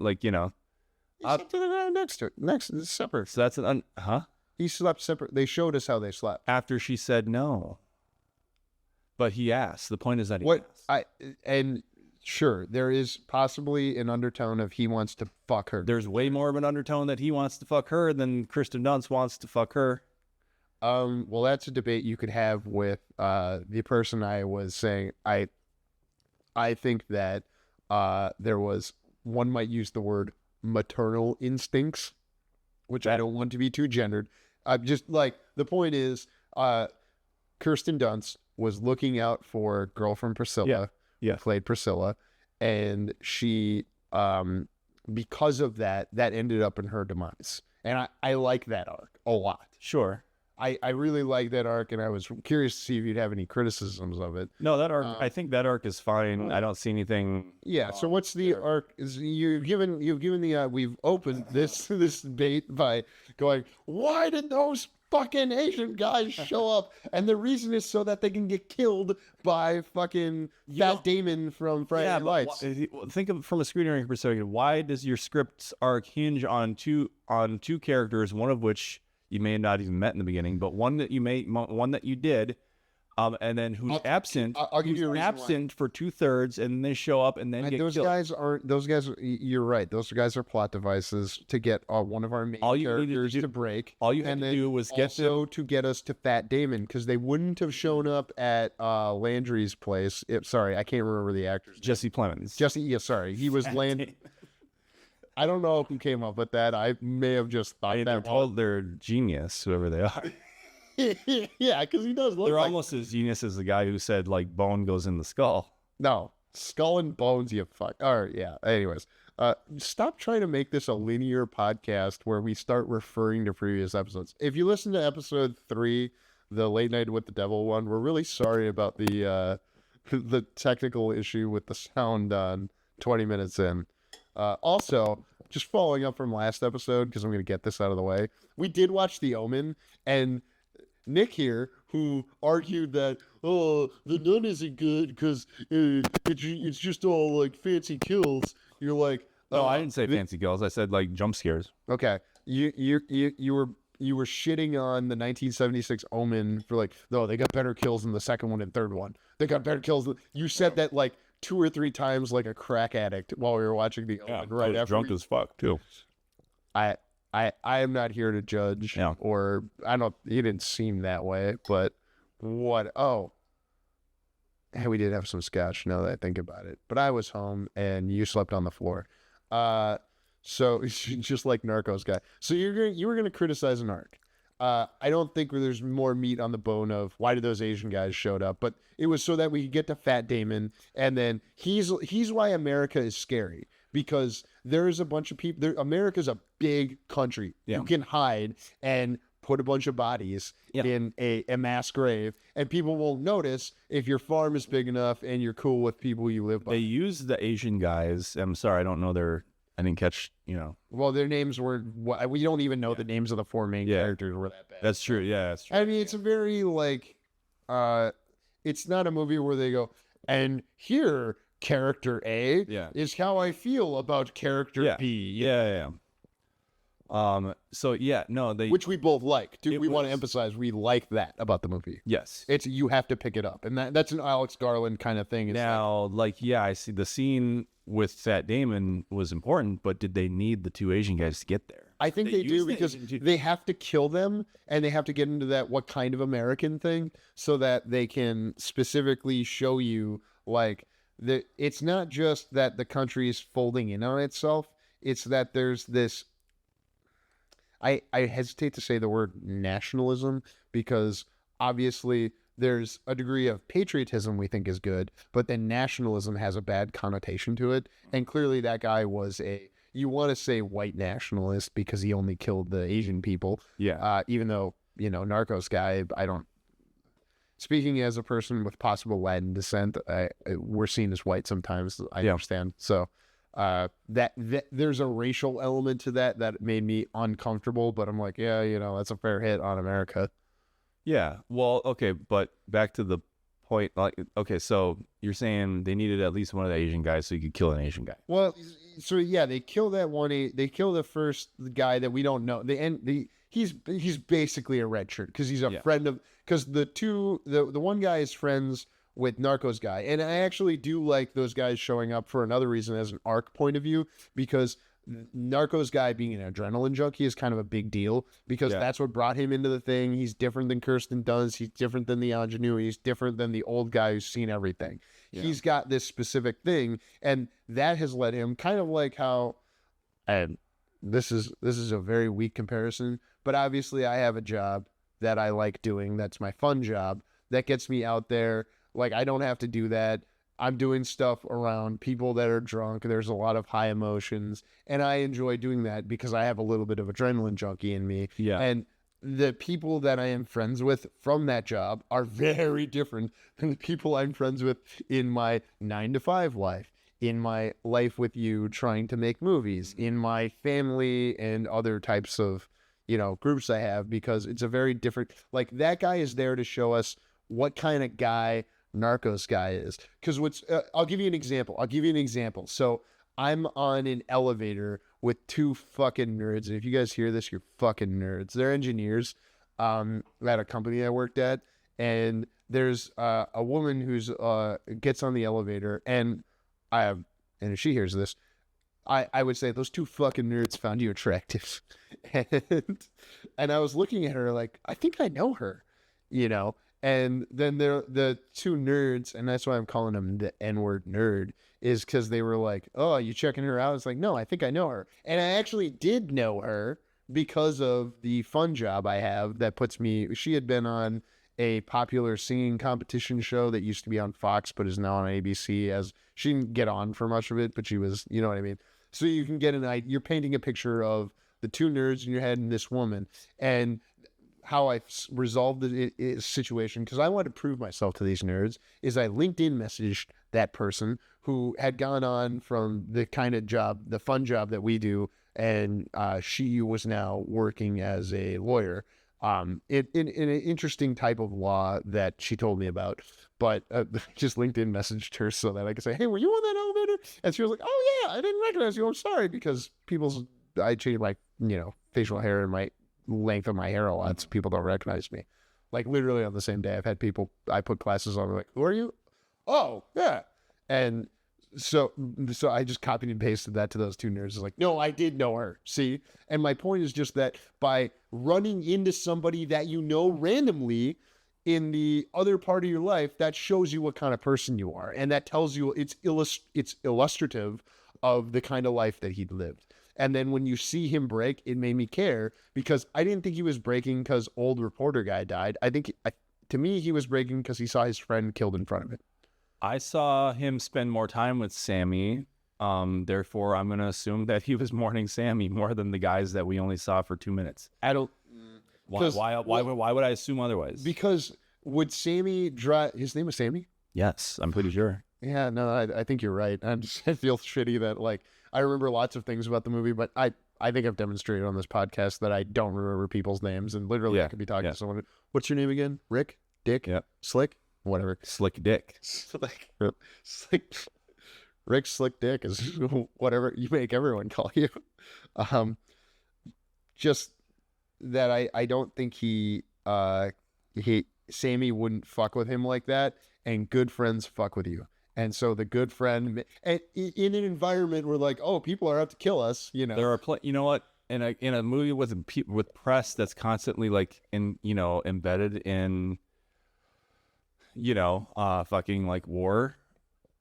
He slept to the guy next separate. So that's He slept separate. They showed us how they slept after she said no. But he asked. The point is that and sure, there is possibly an undertone of he wants to fuck her. There's way more of an undertone that he wants to fuck her than Kirsten Dunst wants to fuck her. Well, that's a debate you could have with the person I was saying. I think that there was, one might use the word maternal instincts, which I don't want to be too gendered. Just the point is, Kirsten Dunst was looking out for girlfriend Priscilla, played Priscilla, and she, because of that ended up in her demise. And I like that arc a lot. Sure. I really like that arc, and I was curious to see if you'd have any criticisms of it. No, that arc, I think that arc is fine. I don't see anything. Yeah. So what's the arc? Is you've given the we've opened this debate by going, why did those fucking Asian guys show up? And the reason is so that they can get killed by fucking Fat Damon from Friday Night Lights. Think of it from a screenwriting perspective. Why does your script's arc hinge on two characters, one of which you may have not even met in the beginning, but one that you did, and then who's absent. I'll give you a reason absent for 2/3, and they show up and then get those killed. Those guys. You're right. Those guys are plot devices to get one of our main characters to break. All you had to do was to get us to Fat Damon, because they wouldn't have shown up at Landry's place. Sorry, I can't remember the actor's Jesse Plemons. Jesse. Yeah, sorry, he was Landry. I don't know who came up with that. I may have just thought they're genius, whoever they are. Yeah, because he does look. They're almost as genius as the guy who said bone goes in the skull. No, skull and bones. You fuck. All right, yeah. Anyways, stop trying to make this a linear podcast where we start referring to previous episodes. If you listen to episode 3, the Late Night with the Devil one, we're really sorry about the the technical issue with the sound on 20 minutes in. Also, just following up from last episode, because I'm going to get this out of the way, we did watch The Omen, and Nick here, who argued that, oh, The Nun isn't good because it's just all like fancy kills. You're like, No, I didn't say fancy kills. I said like jump scares. okay, you were shitting on the 1976 Omen for like, no, they got better kills than the second one and third one. They got better kills. You said that like 2 or 3 times like a crack addict while we were watching The Omen. Right after drunk as fuck too. I am not here to judge, or I don't. He didn't seem that way, but what? Oh, hey, we did have some scotch. Now that I think about it, but I was home and you slept on the floor. So just like Narcos guy. So you were gonna criticize an arc. I don't think there's more meat on the bone of why did those Asian guys showed up, but it was so that we could get to Fat Damon, and then he's why America is scary, because there's a bunch of people. America's a big country. Yeah. You can hide and put a bunch of bodies in a mass grave, and people will notice if your farm is big enough and you're cool with people you live by. They use the Asian guys. I'm sorry, I don't know I didn't catch, Well, their names were, we don't even know the names of the 4 main characters were that bad. That's true. Yeah, that's true. I mean, it's a very like, it's not a movie where they go, and here character A is how I feel about character B. Yeah. So yeah, no, which we both like. We want to emphasize we like that about the movie. Yes. It's, you have to pick it up, and that's an Alex Garland kind of thing. It's now, I see the scene with Fat Damon was important, but did they need the 2 Asian guys to get there? I think they do, because they have to kill them, and they have to get into that what kind of American thing, so that they can specifically show you like it's not just that the country is folding in on itself. It's that there's this, I hesitate to say the word nationalism, because obviously there's a degree of patriotism we think is good, but then nationalism has a bad connotation to it. And clearly that guy was you want to say white nationalist because he only killed the Asian people. Yeah. Even though, Narcos guy, speaking as a person with possible Latin descent, we're seen as white sometimes. I understand. So that there's a racial element to that made me uncomfortable, but I'm like, that's a fair hit on America. Yeah. Well, okay, but back to the point, okay, so you're saying they needed at least one of the Asian guys so you could kill an Asian guy. Well, so yeah, they kill that one. They kill the first guy that we don't know. He's basically a red shirt because he's a friend of, because the one guy is friends with Narcos guy, and I actually do like those guys showing up for another reason as an arc point of view, because Narcos guy being an adrenaline junkie is kind of a big deal, because that's what brought him into the thing. He's different than Kirsten Dunst. He's different than the ingenue. He's different than the old guy who's seen everything. Yeah. He's got this specific thing, and that has led him kind of like how, and this is a very weak comparison, but obviously I have a job that I like doing. That's my fun job that gets me out there. Like, I don't have to do that. I'm doing stuff around people that are drunk. There's a lot of high emotions, and I enjoy doing that because I have a little bit of adrenaline junkie in me. Yeah. And the people that I am friends with from that job are very different than the people I'm friends with in my 9-to-5 life, in my life with you trying to make movies, in my family and other types of, groups I have, because it's a very different, like, that guy is there to show us what kind of guy Narcos guy is. Because I'll give you an example. So I'm on an elevator with 2 fucking nerds, and if you guys hear this, you're fucking nerds. They're engineers at a company I worked at, and there's a woman who's gets on the elevator, and if she hears this, I would say those 2 fucking nerds found you attractive. and I was looking at her like, I think I know her, And then the 2 nerds, and that's why I'm calling them the N-word nerd, is because they were like, oh, you checking her out? It's like, no, I think I know her. And I actually did know her because of the fun job I have that puts me, she had been on a popular singing competition show that used to be on Fox, but is now on ABC. As she didn't get on for much of it, but she was, you know what I mean? So you can get you're painting a picture of the 2 nerds in your head and this woman. And how I resolved the situation, because I wanted to prove myself to these nerds, is I LinkedIn messaged that person who had gone on from the kind of job, the fun job that we do, and she was now working as a lawyer in an interesting type of law that she told me about. But just LinkedIn messaged her so that I could say, hey, were you on that elevator? And she was like, oh yeah, I didn't recognize you. I'm sorry, because I changed my, facial hair and my length of my hair a lot, so people don't recognize me. Like literally on the same day, I've had people, I put glasses on, like, who are you? Oh yeah. And so I just copied and pasted that to those two nerds. It's like, no, I did know her. See? And my point is just that by running into somebody that you know randomly in the other part of your life, that shows you what kind of person you are. And that tells you it's illustrative of the kind of life that he'd lived. And then when you see him break, it made me care, because I didn't think he was breaking because old reporter guy died. I think, to me, he was breaking because he saw his friend killed in front of him. I saw him spend more time with Sammy. Therefore, I'm going to assume that he was mourning Sammy more than the guys that we only saw for 2 minutes. I don't. Why would I assume otherwise? Because would Sammy drive? His name was Sammy? Yes, I'm pretty sure. Yeah, no, I think you're right. I feel shitty that, like, I remember lots of things about the movie, but I think I've demonstrated on this podcast that I don't remember people's names, and literally I could be talking to someone. What's your name again? Rick? Dick? Yep. Slick? Whatever. Slick Dick. Rick Slick Dick is whatever you make everyone call you. Just that I don't think Sammy wouldn't fuck with him like that, and good friends fuck with you. And so the good friend, and in an environment where, like, oh, people are out to kill us, There are you know what? In a movie with press that's constantly like embedded in fucking like war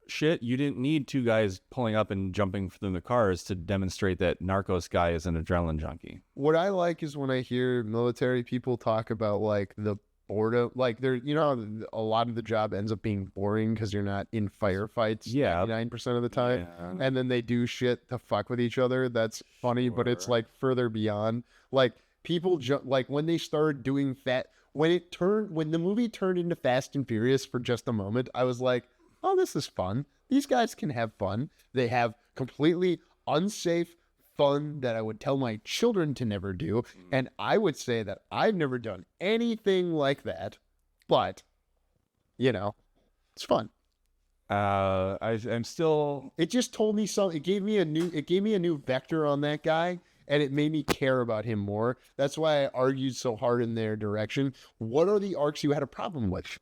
shit, you didn't need two guys pulling up and jumping from the cars to demonstrate that Narcos guy is an adrenaline junkie. What I like is when I hear military people talk about, like, the boredom, like, they're, a lot of the job ends up being boring because you're not in firefights 99% of the time. Yeah. And then they do shit to fuck with each other. That's funny, but it's like further beyond. Like, people like when they started doing when the movie turned into Fast and Furious for just a moment, I was like, oh, this is fun. These guys can have fun. They have completely unsafe fun that I would tell my children to never do. And I would say that I've never done anything like that, but it's fun. I'm still, it just told me something. It gave me a new vector on that guy, and it made me care about him more. That's why I argued so hard in their direction. What are the arcs you had a problem with?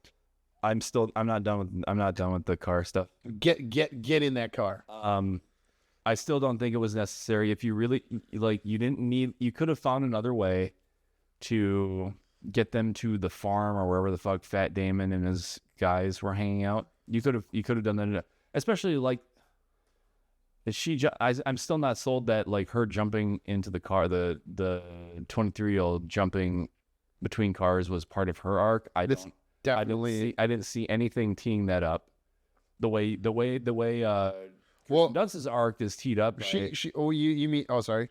I'm not done with the car stuff. Get in that car. I still don't think it was necessary. If you really, like, you could have found another way to get them to the farm or wherever the fuck Fat Damon and his guys were hanging out. You could have done that. Especially, like, I'm still not sold that, like, her jumping into the car, the 23-year-old jumping between cars was part of her arc. I didn't see anything teeing that up. The way Dunst's arc is teed up. You mean? Oh, sorry.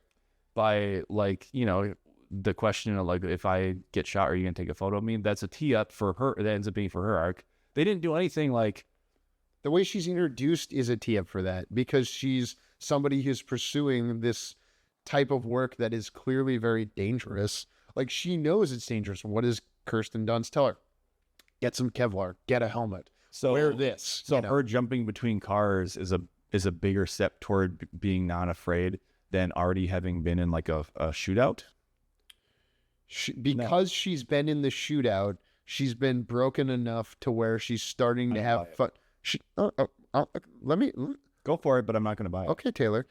By, like, the question of, like, if I get shot, are you gonna take a photo of me? That's a tee up for her. That ends up being for her arc. They didn't do anything like. The way she's introduced is a tee up for that, because she's somebody who's pursuing this type of work that is clearly very dangerous. Like, she knows it's dangerous. What does Kirsten Dunst tell her? Get some Kevlar. Get a helmet. So wear this. So her jumping between cars is a bigger step toward being non-afraid than already having been in, like, a shootout. Because she's been in the shootout, she's been broken enough to where she's starting to have fun. Let me go for it, but I'm not going to buy it. Okay, Taylor.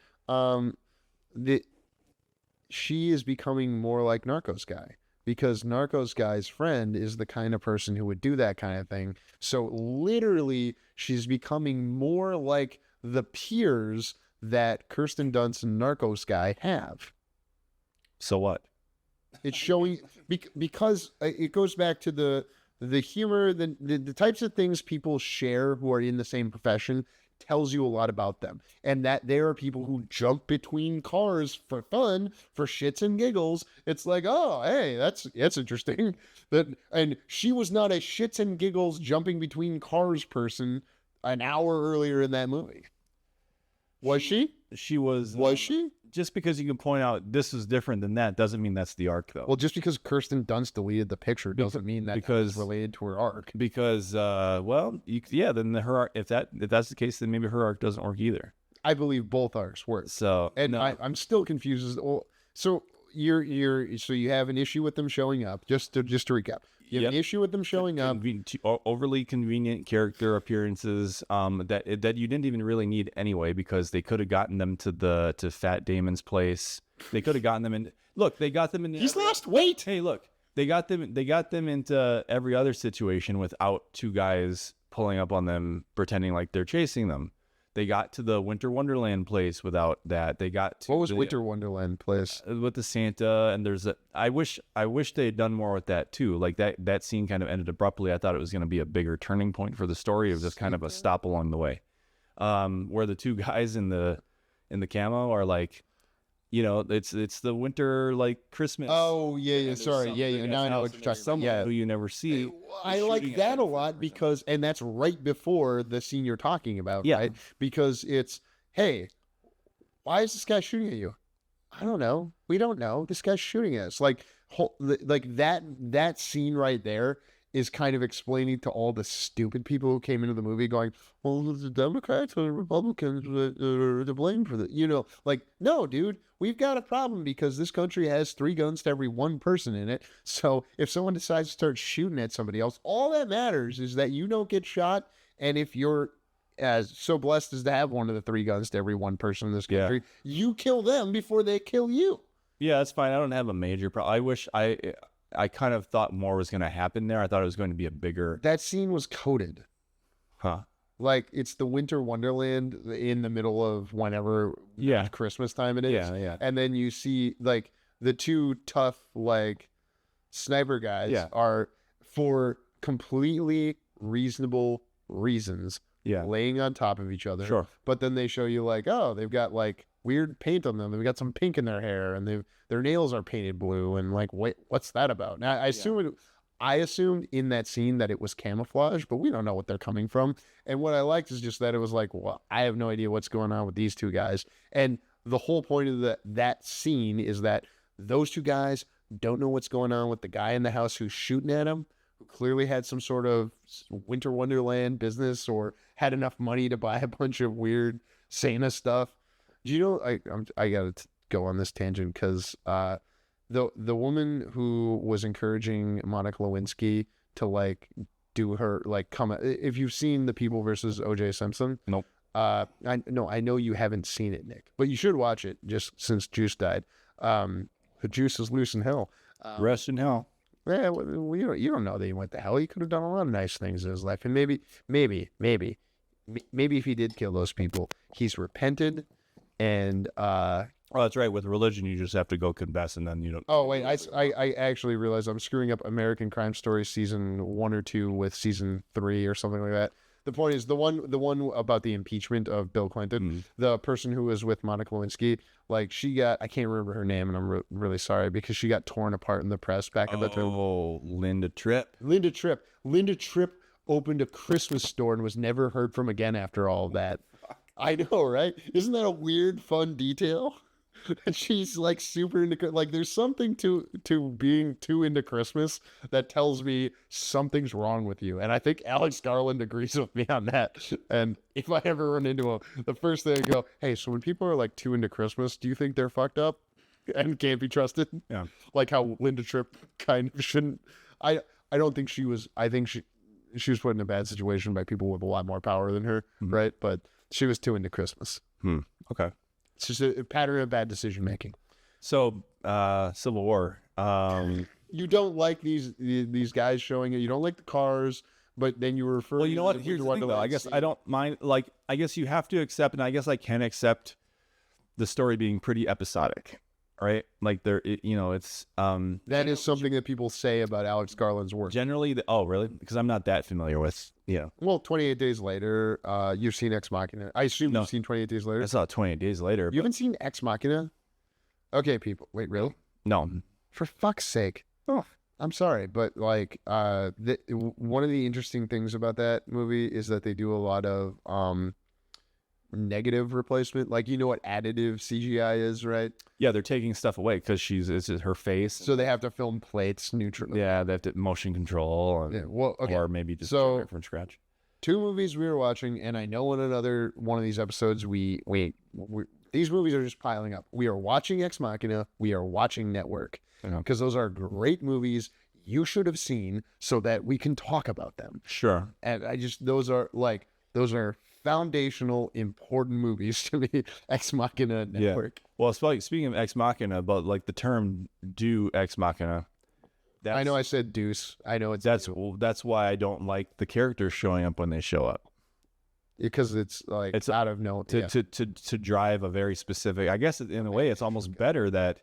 She is becoming more like Narcos guy, because Narcos guy's friend is the kind of person who would do that kind of thing. So literally, she's becoming more like the peers that Kirsten Dunst and Narcos guy have. So what? It's showing because it goes back to the humor, the types of things people share who are in the same profession tells you a lot about them. And that there are people who jump between cars for fun, for shits and giggles. It's like, oh, hey, that's interesting. And she was not a shits and giggles jumping between cars person an hour earlier in that movie. Was she? She was. Was she? Just because you can point out this is different than that doesn't mean that's the arc, though. Well, just because Kirsten Dunst deleted the picture doesn't mean that it's related to her arc. Because, then her arc, if that's the case, then maybe her arc doesn't work either. I believe both arcs work. So, and no. I'm still confused. So you have an issue with them showing up. Just to recap, you have an issue with them showing up. Overly convenient character appearances that you didn't even really need anyway, because they could have gotten them to Fat Damon's place. They could have gotten them in. Look, they got them in. He's lost weight. Hey, look, they got them into every other situation without two guys pulling up on them pretending like they're chasing them. They got to the Winter Wonderland place without that. They got to what was Winter Wonderland place with the Santa, and I wish they had done more with that too. Like that scene kind of ended abruptly. I thought it was going to be a bigger turning point for the story, of just kind of a stop along the way. Where the two guys in the camo are like, it's the winter, like Christmas. Oh yeah. Sorry, yeah. Now I know what you're talking. Someone who you never see. I like that a lot and that's right before the scene you're talking about, right? Because it's, hey, why is this guy shooting at you? I don't know. We don't know. This guy's shooting at us. Like that scene right there is kind of explaining to all the stupid people who came into the movie going, well, the Democrats or the Republicans are to blame for this. No, dude, we've got a problem because this country has 3 guns to every 1 person in it. So if someone decides to start shooting at somebody else, all that matters is that you don't get shot. And if you're as so blessed as to have 1 of the 3 guns to every 1 person in this country, you kill them before they kill you. Yeah, that's fine. I don't have a major problem. I wish I kind of thought more was going to happen there. I thought it was going to be a bigger... That scene was coded. Huh. Like, it's the Winter Wonderland in the middle of whenever Christmas time it is. Yeah. And then you see, like, the 2 tough, like, sniper guys are, for completely reasonable reasons, laying on top of each other. Sure. But then they show you, like, oh, they've got, like, weird paint on them. They've got some pink in their hair, and their nails are painted blue. And like, wait, what's that about? Now, I assumed in that scene that it was camouflage, but we don't know what they're coming from. And what I liked is just that it was like, well, I have no idea what's going on with these 2 guys. And the whole point of that scene is that those 2 guys don't know what's going on with the guy in the house who's shooting at them, who clearly had some sort of Winter Wonderland business or had enough money to buy a bunch of weird Santa stuff. Do you know, I got to go on this tangent because the woman who was encouraging Monica Lewinsky to, like, do her, like, come... If you've seen The People versus O.J. Simpson... Nope. I know you haven't seen it, Nick, but you should watch it just since Juice died. The Juice is loose in hell. Rest in hell. Yeah, well, you don't know that he went to hell. He could have done a lot of nice things in his life. And maybe if he did kill those people, he's repented. And that's right. With religion, you just have to go confess, and then you don't. Oh wait, I actually realized I'm screwing up American Crime Story season 1 or 2 with season 3 or something like that. The point is the one about the impeachment of Bill Clinton. The person who was with Monica Lewinsky, like, she got, I can't remember her name, and I'm really sorry because she got torn apart in the press back at the time. Oh, Linda Tripp. Linda Tripp opened a Christmas store and was never heard from again after all of that. I know, right? Isn't that a weird, fun detail? And she's like super into, like, there's something to being too into Christmas that tells me something's wrong with you. And I think Alex Garland agrees with me on that. And if I ever run into him, the first thing I go, hey, so when people are like too into Christmas, do you think they're fucked up and can't be trusted? Yeah. Like how Linda Tripp kind of shouldn't. I don't think she was. I think she was put in a bad situation by people with a lot more power than her, right? But she was too into Christmas. Okay. It's just a pattern of bad decision making. So, Civil War. You don't like these guys showing it. You don't like the cars, but then you refer. Well, you know what? Here's the thing, though. I guess I don't mind. Like, I guess you have to accept, and I guess I can accept the story being pretty episodic. right? Like it's That is something that people say about Alex Garland's work. generally oh really? Because I'm not that familiar with Well, 28 Days Later, you've seen Ex Machina. I assume you've seen 28 Days Later. I saw it 28 Days Later. You haven't seen Ex Machina? Okay, people. Wait, really? No. For fuck's sake. Oh, I'm sorry, but like, one of the interesting things about that movie is that they do a lot of negative replacement. Like, you know what additive CGI is, right? Yeah, they're taking stuff away because it's her face. So they have to film plates neutral. Yeah, they have to motion control, and, Well, okay. or maybe just start from scratch. 2 movies we were watching, and I know in another one of these episodes we these movies are just piling up. We are watching Ex Machina. We are watching Network, because those are great movies you should have seen so that we can talk about them. Sure. And those are foundational, important movies to me. Ex Machina, Network. Yeah. Well, speaking of Ex Machina, but like the term "do Ex Machina," I know I said deuce. I know that's why I don't like the characters showing up when they show up. Because it's out of no to drive a very specific. I guess in a way it's almost better that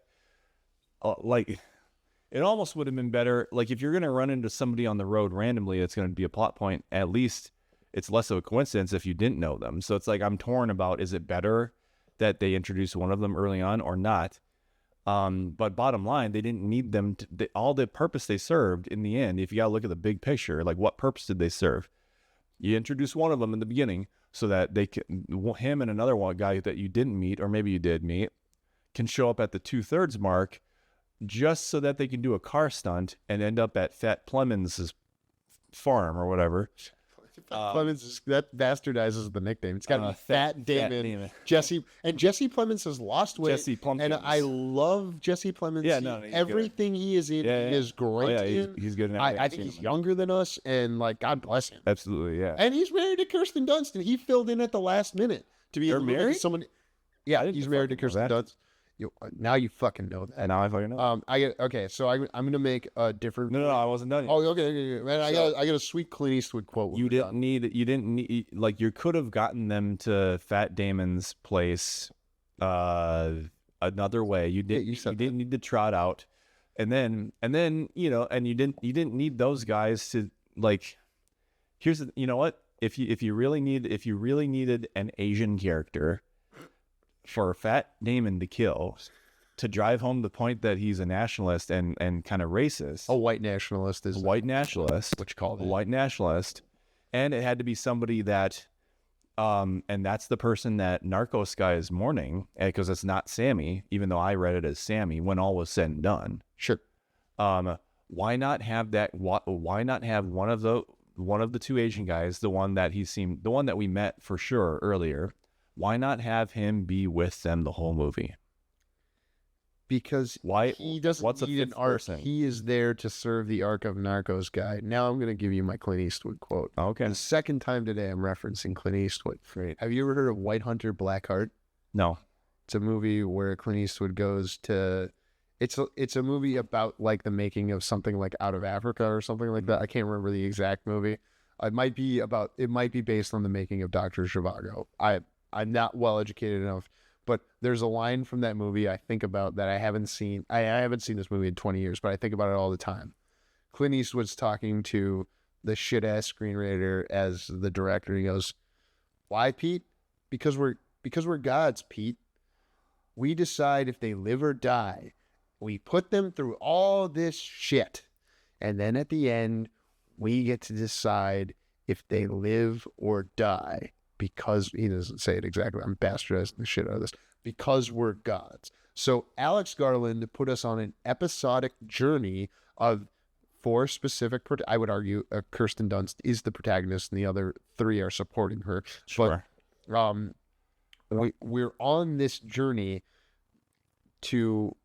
it almost would have been better like if you're going to run into somebody on the road randomly, it's going to be a plot point. At least it's less of a coincidence if you didn't know them. So it's like I'm torn about, is it better that they introduce one of them early on or not? But bottom line, they didn't need them all the purpose they served in the end. If you got to look at the big picture, like what purpose did they serve? You introduce one of them in the beginning so that him and another one guy that you didn't meet, or maybe you did meet, can show up at the 2/3 mark just so that they can do a car stunt and end up at Fat Plemons' farm or whatever. Plemons, that bastardizes the nickname. It's got to be Fat Damon. Jesse Plemons has lost weight. Jesse Plemons. And I love Jesse Plemons. Yeah, no, everything he is in is great. Oh, yeah, he's good in everything. I think he's younger than us, and like God bless him. Absolutely, yeah. And he's married to Kirsten Dunst, and he filled in at the last minute to be. They're married. Someone. Yeah, he's married to Kirsten Dunst. Now you fucking know that. And now I fucking know. Okay. So I'm gonna make a different. No, I wasn't done yet. Oh, okay. Man, I got a sweet Clint Eastwood quote. You didn't need like you could have gotten them to Fat Damon's place another way. You didn't need to trot out, and then and you didn't need those guys to like. Here's you know what if you really needed an Asian character for Fat Damon to kill, to drive home the point that he's a nationalist and kind of racist. A white nationalist is white nationalist. What you call it? A white nationalist. And it had to be somebody that, and that's the person that Narcos guy is mourning, because it's not Sammy, even though I read it as Sammy when all was said and done. Sure. Why not have that? Why not have one of the 2 Asian guys, the one that we met for sure earlier? Why not have him be with them the whole movie? Because he doesn't need an arc. He is there to serve the arc of Narcos guy. Now I'm going to give you my Clint Eastwood quote. Okay. The second time today I'm referencing Clint Eastwood. Great. Have you ever heard of White Hunter, Black Heart? No. It's a movie where Clint Eastwood goes to... It's a movie about like the making of something like Out of Africa or something like that. I can't remember the exact movie. It might be based on the making of Dr. Zhivago. I'm not well educated enough, but there's a line from that movie I think about that I haven't seen. I haven't seen this movie in 20 years, but I think about it all the time. Clint Eastwood's talking to the shit ass screenwriter as the director. He goes, "Why, Pete? Because we're gods, Pete. We decide if they live or die. We put them through all this shit, and then at the end, we get to decide if they live or die." Because he doesn't say it exactly. I'm bastardizing the shit out of this. Because we're gods. So Alex Garland put us on an episodic journey of 4 specific. I would argue Kirsten Dunst is the protagonist, and the other 3 are supporting her. Sure. But we're on this journey to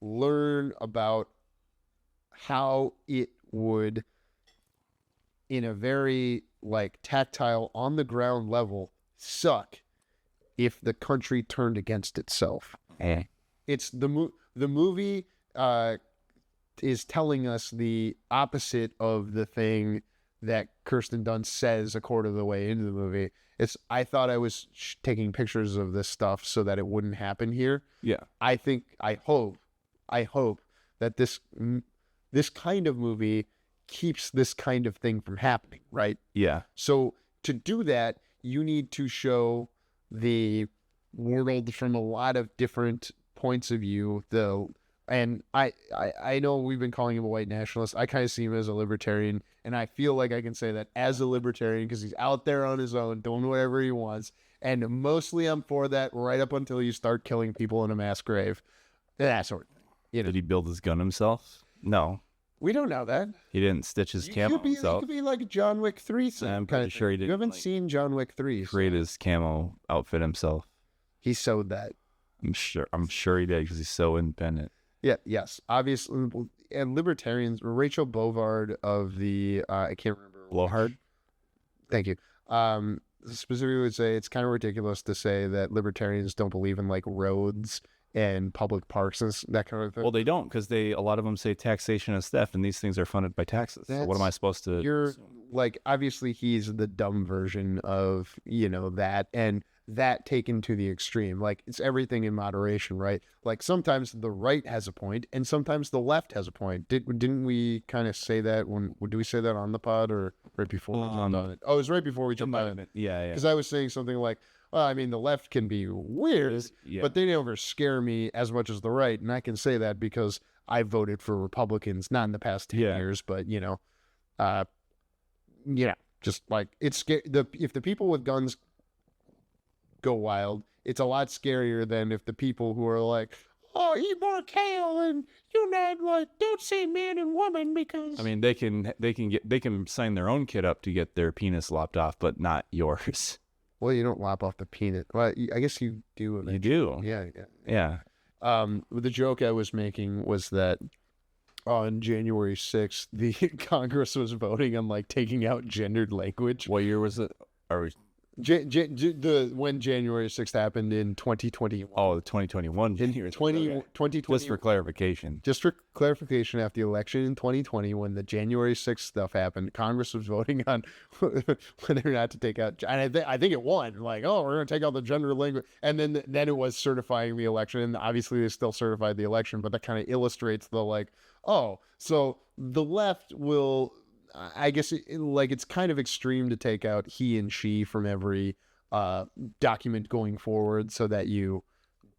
learn about how it would, in a very like tactile, on the ground level, suck if the country turned against itself. It's the movie is telling us the opposite of the thing that Kirsten Dunst says a quarter of the way into the movie. I thought I was taking pictures of this stuff so that it wouldn't happen here. Yeah. I hope that this kind of movie keeps this kind of thing from happening, right? Yeah. So to do that, you need to show the world from a lot of different points of view. And I know we've been calling him a white nationalist. I kind of see him as a libertarian, and I feel like I can say that as a libertarian because he's out there on his own doing whatever he wants. And mostly I'm for that right up until you start killing people in a mass grave. That sort of thing. You know, Did he build his gun himself? No. we don't know that. He didn't stitch his camo It himself. could be like a John Wick 3 thing. I'm pretty sure he didn't. You haven't like, seen John Wick 3. So create his camo outfit himself. he sewed that. I'm sure he did because he's so independent. Yeah, yes. Obviously, and libertarians, Rachel Bovard of the, I can't remember. Blowhard? Thank you. Specifically would say it's kind of ridiculous to say that libertarians don't believe in like roads and public parks and that kind of thing. Well, they don't because a lot of them say taxation is theft, and these things are funded by taxes. So what am I supposed to? You're like, obviously he's the dumb version of, that, and that taken to the extreme. Like, it's everything in moderation, right? Like, sometimes the right has a point and sometimes the left has a point. Didn't we kind of say that did we say that on the pod or right before we jumped on it? Oh, it was right before we jumped on it. Yeah. Because I was saying something like, well, I mean, the left can be weird, but they never scare me as much as the right. And I can say that because I voted for Republicans, not in the past 10 years, but, just like it's scary. If the people with guns go wild, it's a lot scarier than if the people who are like, oh, eat more kale and don't say man and woman because. I mean, they can sign their own kid up to get their penis lopped off, but not yours. Well, you don't lop off the peanut. Well, I guess you do. Eventually. You do. Yeah. The joke I was making was that on January 6th, the Congress was voting on like taking out gendered language. What year was it? Are we? When January 6th happened in 2021. Oh, the 2021 January. 2020. Just for clarification. Just for clarification, after the election in 2020, when the January 6th stuff happened, Congress was voting on whether or not to take out. And I think it won. Like, oh, we're going to take out the gender language. And then it was certifying the election. And obviously, they still certified the election. But that kind of illustrates the like, oh, so the left will. I guess it's kind of extreme to take out he and she from every document going forward so that you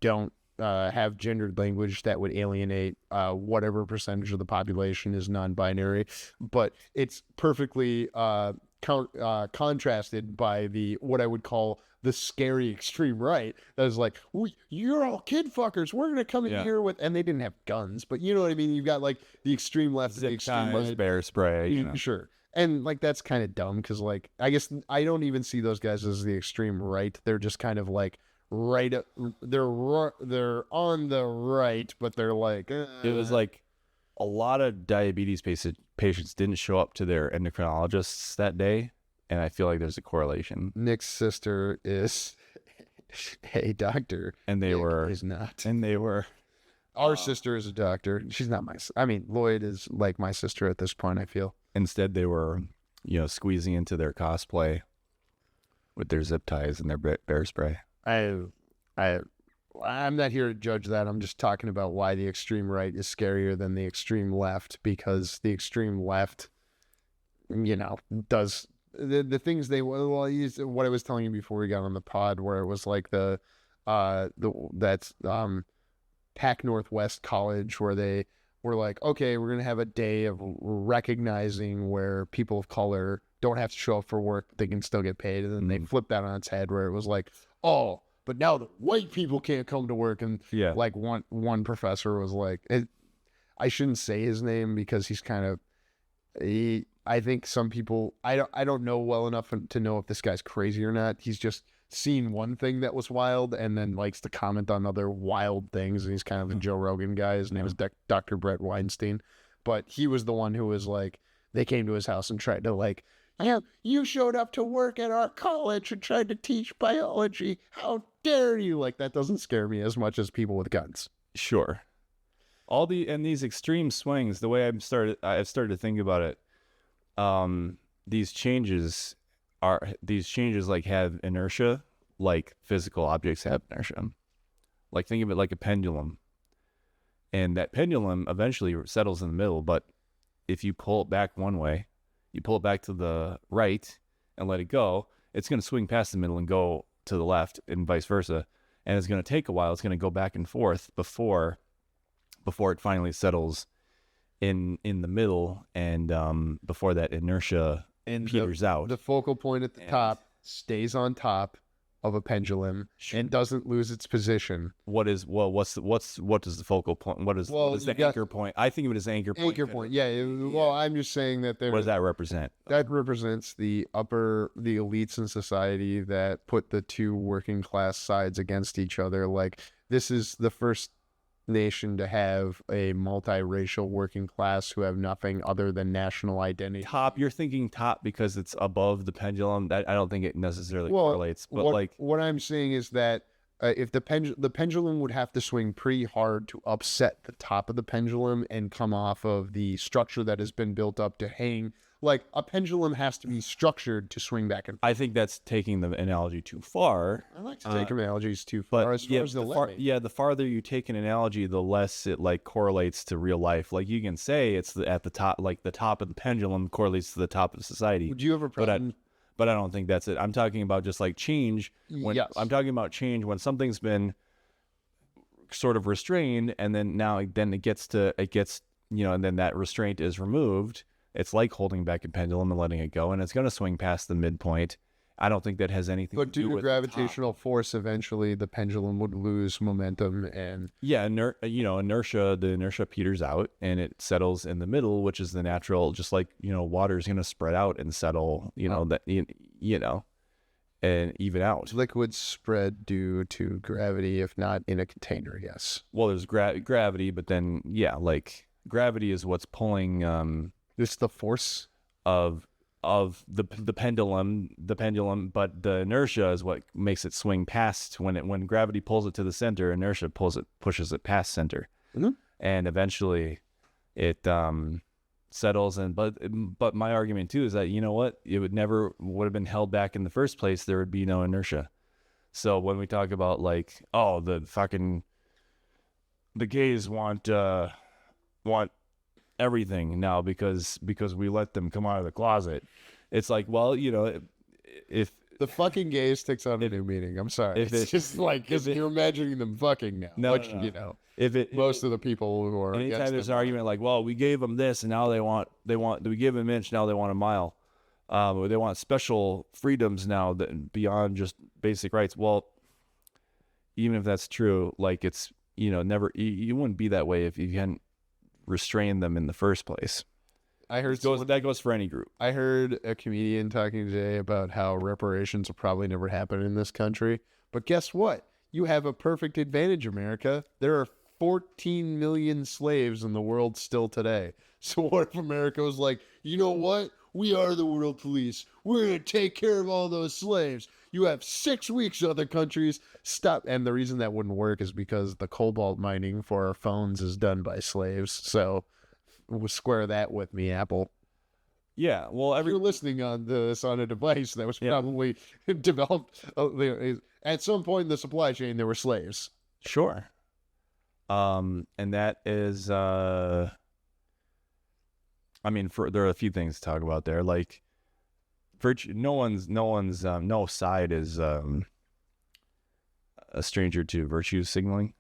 don't have gendered language that would alienate whatever percentage of the population is non-binary. But it's perfectly contrasted by what I would call the scary extreme right that is like, you're all kid fuckers, we're gonna come in here with, and they didn't have guns, but you know what I mean, you've got like the extreme left and the extreme right, bear spray, sure, and like that's kind of dumb because like I guess I don't even see those guys as the extreme right. They're just kind of like right up, they're on the right, but they're like it was like a lot of diabetes patients didn't show up to their endocrinologists that day. And I feel like there's a correlation. Nick's sister is a doctor. And they is not. And they were. Our sister is a doctor. She's not Lloyd is like my sister at this point, I feel. Instead, they were, squeezing into their cosplay with their zip ties and their bear spray. I'm not here to judge that. I'm just talking about why the extreme right is scarier than the extreme left, because the extreme left, does the things what I was telling you before we got on the pod, where it was like that's Pac Northwest College, where they were like, okay, we're gonna have a day of recognizing where people of color don't have to show up for work, but they can still get paid, and then they flipped that on its head, where it was like, oh, but now the white people can't come to work, and like one professor was like, I shouldn't say his name because he's kind of I think some people, I don't know well enough to know if this guy's crazy or not. He's just seen one thing that was wild and then likes to comment on other wild things. And he's kind of a Joe Rogan guy. His name is Dr. Brett Weinstein. But he was the one who was like, they came to his house and tried to like, you showed up to work at our college and tried to teach biology. How dare you? Like, that doesn't scare me as much as people with guns. Sure. These extreme swings, the way I've started to think about it, these changes like have inertia, like physical objects have inertia. Like think of it like a pendulum, and that pendulum eventually settles in the middle. But if you pull it back one way, you pull it back to the right and let it go, it's going to swing past the middle and go to the left, and vice versa. And it's going to take a while. It's going to go back and forth before it finally settles in the middle, and before that inertia peters out. The focal point at the top stays on top of a pendulum and doesn't lose its position. What does the focal point? What is the anchor point? I think of it as anchor point. Anchor point, yeah. Well, I'm just saying that what does that represent? That represents the elites in society that put the two working class sides against each other. Like, this is the first nation to have a multiracial working class who have nothing other than national identity. You're thinking top because it's above the pendulum. That I don't think it necessarily correlates. But what I'm saying is that if the pendulum would have to swing pretty hard to upset the top of the pendulum and come off of the structure that has been built up to hang. Like, a pendulum has to be structured to swing back and forth. I think that's taking the analogy too far. I like to take analogies too far. The farther you take an analogy, the less it like correlates to real life. Like, you can say it's at the top, like the top of the pendulum correlates to the top of society. Would you have a problem? But I don't think that's it. I'm talking about just like change. I'm talking about change when something's been sort of restrained, and then it gets, and then that restraint is removed. It's like holding back a pendulum and letting it go, and it's going to swing past the midpoint. I don't think that has anything to do with gravitational force. Eventually, the pendulum would lose momentum, and inertia. The inertia peters out, and it settles in the middle, which is the natural. Just like water is going to spread out and settle. And even out. Liquids spread due to gravity, if not in a container. Yes. Well, there's gravity, but then gravity is what's pulling. It's the force of the pendulum, but the inertia is what makes it swing past. When gravity pulls it to the center, inertia pushes it past center, and eventually it settles. But my argument too is that it would have been held back in the first place. There would be no inertia. So when we talk about like, oh, the gays want everything now because we let them come out of the closet, it's like, well, if the fucking gays takes on a new meaning. I'm sorry, it's just like, because you're imagining them fucking now. No. Most of the people who are anytime there's an argument like, well, we gave them this and now we give them an inch, now they want a mile, they want special freedoms now that beyond just basic rights. Well, even if that's true, like, it's never, you wouldn't be that way if you hadn't restrain them in the first place. I heard that goes for any group. I heard a comedian talking today about how reparations will probably never happen in this country. But guess what? You have a perfect advantage, America. There are 14 million slaves in the world still today. So what if America was like, you know what? We are the world police. We're going to take care of all those slaves. You have 6 weeks, other countries. Stop. And the reason that wouldn't work is because the cobalt mining for our phones is done by slaves. So we'll square that with me, Apple. Yeah, well, if you're listening on this on a device that was probably developed at some point in the supply chain, there were slaves. Sure. And that is, there are a few things to talk about there. Like, no side is a stranger to virtue signaling.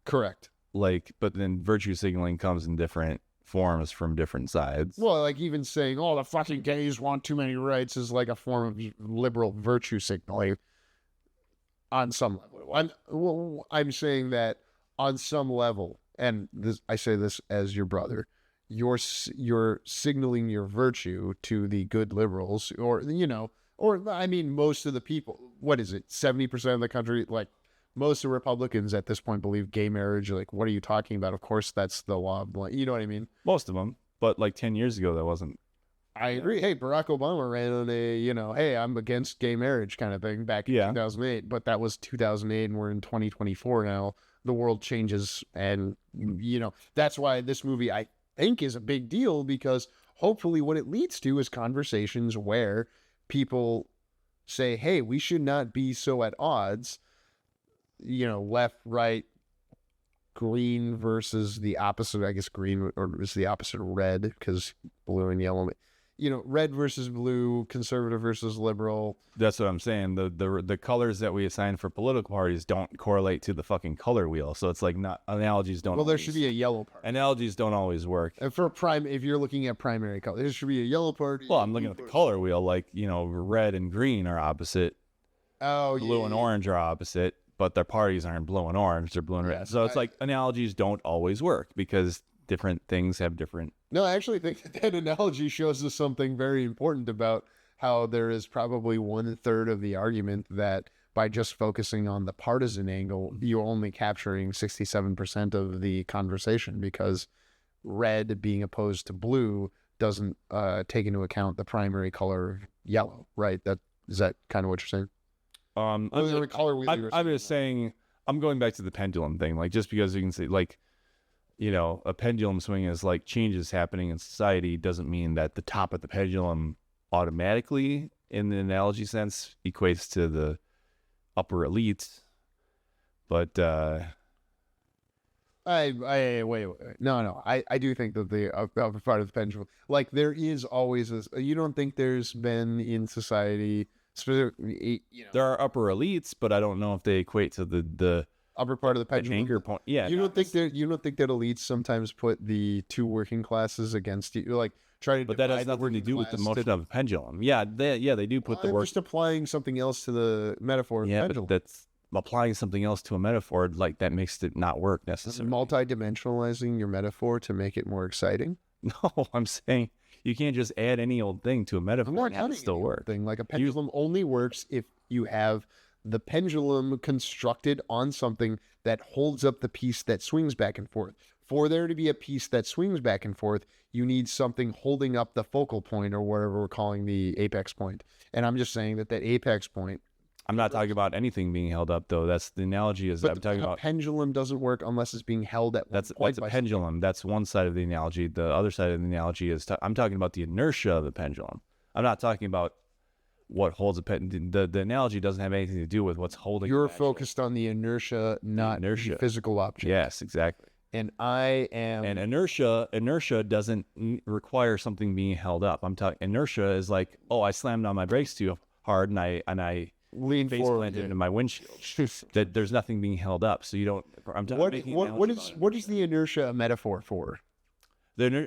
Correct. Like, but then virtue signaling comes in different forms from different sides. Well, like, even saying, oh, the fucking gays want too many rights is like a form of liberal virtue signaling on some level. I'm saying that on some level, and I say this as your brother, you're signaling your virtue to the good liberals, or most of the people. What is it? 70% of the country, like, most of Republicans at this point believe gay marriage. Like, what are you talking about? Of course, that's the law of blind. You know what I mean? Most of them, but like 10 years ago, that wasn't. I agree. Hey, Barack Obama ran on a, hey, I'm against gay marriage kind of thing back in 2008, but that was 2008, and we're in 2024 now. The world changes, and that's why this movie, I think, is a big deal, because hopefully what it leads to is conversations where people say, hey, we should not be so at odds, left, right, green versus the opposite. I guess green or is the opposite of red, because blue and yellow, red versus blue, conservative versus liberal. That's what I'm saying. The colors that we assign for political parties don't correlate to the fucking color wheel. So it's like not analogies don't. Well, there should be a yellow party. Analogies don't always work. And if you're looking at primary color, there should be a yellow party. Well, I'm looking at the color wheel. Like, red and green are opposite. Oh, blue and orange are opposite, but their parties aren't blue and orange. They're blue and red. So it's like analogies don't always work because different things have different. No, I actually think that analogy shows us something very important about how there is probably 1/3 of the argument that by just focusing on the partisan angle, you're only capturing 67% of the conversation, because red being opposed to blue doesn't take into account the primary color yellow, right? Is that kind of what you're saying? I'm just saying, I'm going back to the pendulum thing. Like, just because you can say, like, a pendulum swing is like changes happening in society doesn't mean that the top of the pendulum automatically, in the analogy sense, equates to the upper elites. But wait. No. I do think that the upper part of the pendulum, like, there is always this. You don't think there's been in society, specifically, there are upper elites, but I don't know if they equate to the upper part of the pendulum. Anchor point. Yeah. You don't think that elites sometimes put the two working classes against you, like try to. But that has nothing to do with the motion of a pendulum. Yeah, they do put the work. Just applying something else to the metaphor. Of pendulum. But that's applying something else to a metaphor. Like, that makes it not work necessarily. Multi-dimensionalizing your metaphor to make it more exciting. No, I'm saying you can't just add any old thing to a metaphor and it still work. Like, a pendulum only works if you have the pendulum constructed on something that holds up the piece that swings back and forth. For there to be a piece that swings back and forth, you need something holding up the focal point, or whatever we're calling the apex point. And I'm just saying that apex point. I'm not talking about anything being held up, though. That's the analogy. I'm talking about pendulum doesn't work unless it's being held at one point. That's a pendulum. That's one side of the analogy. The other side of the analogy is I'm talking about the inertia of the pendulum. I'm not talking about what holds the analogy doesn't have anything to do with what's holding. You're focused on the inertia, not the physical object. Yes, exactly. And I am. And inertia doesn't require something being held up. I'm talking inertia is like, oh, I slammed on my brakes too hard and I lean forward into my windshield. That there's nothing being held up, so you don't. I'm talking. What is the inertia a metaphor for?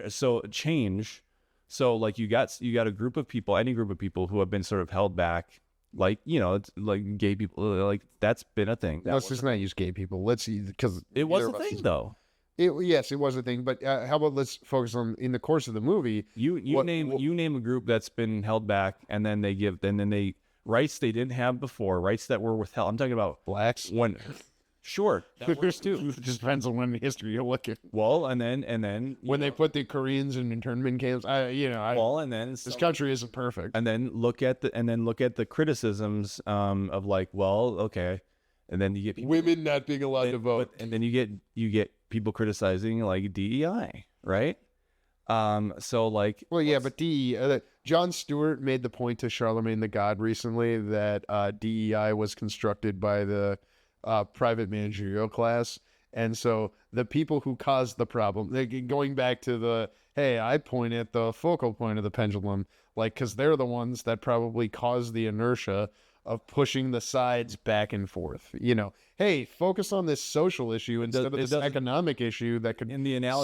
So change. So, like, you got a group of people, any group of people who have been sort of held back, like, it's like gay people, like, that's been a thing. Let's just not use gay people. Let's see, because it was a thing, though. Yes, it was a thing. But how about let's focus on, in the course of the movie, you name a group that's been held back, and then they rights they didn't have before, rights that were withheld. I'm talking about blacks. Sure, that works too. It just depends on when the history you're looking. Well, and then when they put the Koreans in internment camps, and then this country isn't perfect. And then look at the criticisms of, like, well, okay, and then you get people, women not being allowed to vote, and then you get people criticizing, like, DEI, right? So, like, well, yeah, but DEI. Jon Stewart made the point to Charlemagne the God recently that DEI was constructed by the private managerial class, and so the people who caused the problem, going back to I point at the focal point of the pendulum, like, because they're the ones that probably caused the inertia of pushing the sides back and forth. Hey, focus on this social issue instead of this economic issue that could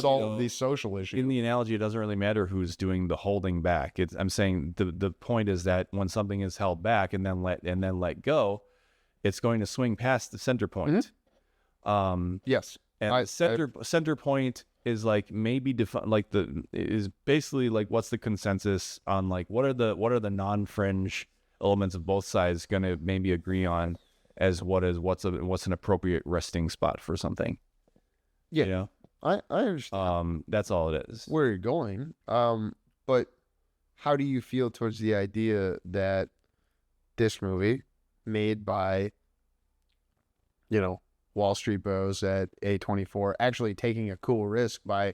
solve the social issue. In the analogy, it doesn't really matter who's doing the holding back. I'm saying the point is that when something is held back and then let go, it's going to swing past the center point. Mm-hmm. Yes. And center point is, like, maybe is basically, like, what's the consensus on, like, what are the non-fringe elements of both sides going to maybe agree on as what's an appropriate resting spot for something. Yeah. I understand. That's all it is. Where you're going. But how do you feel towards the idea that this movie, made by, Wall Street Bros at A24, actually taking a cool risk by,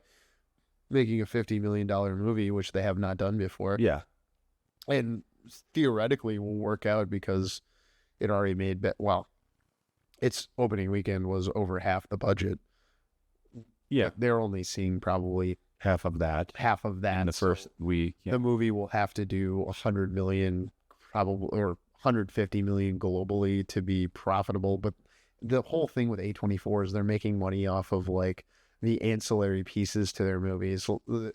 making a $50 million movie, which they have not done before. Yeah. And theoretically will work out because it already made, well, its opening weekend was over half the budget. Yeah. They're only seeing probably Half of that. in the first week. Yeah. The movie will have to do 100 million probably, or 150 million globally to be profitable. But the whole thing with A24 is they're making money off of like the ancillary pieces to their movies.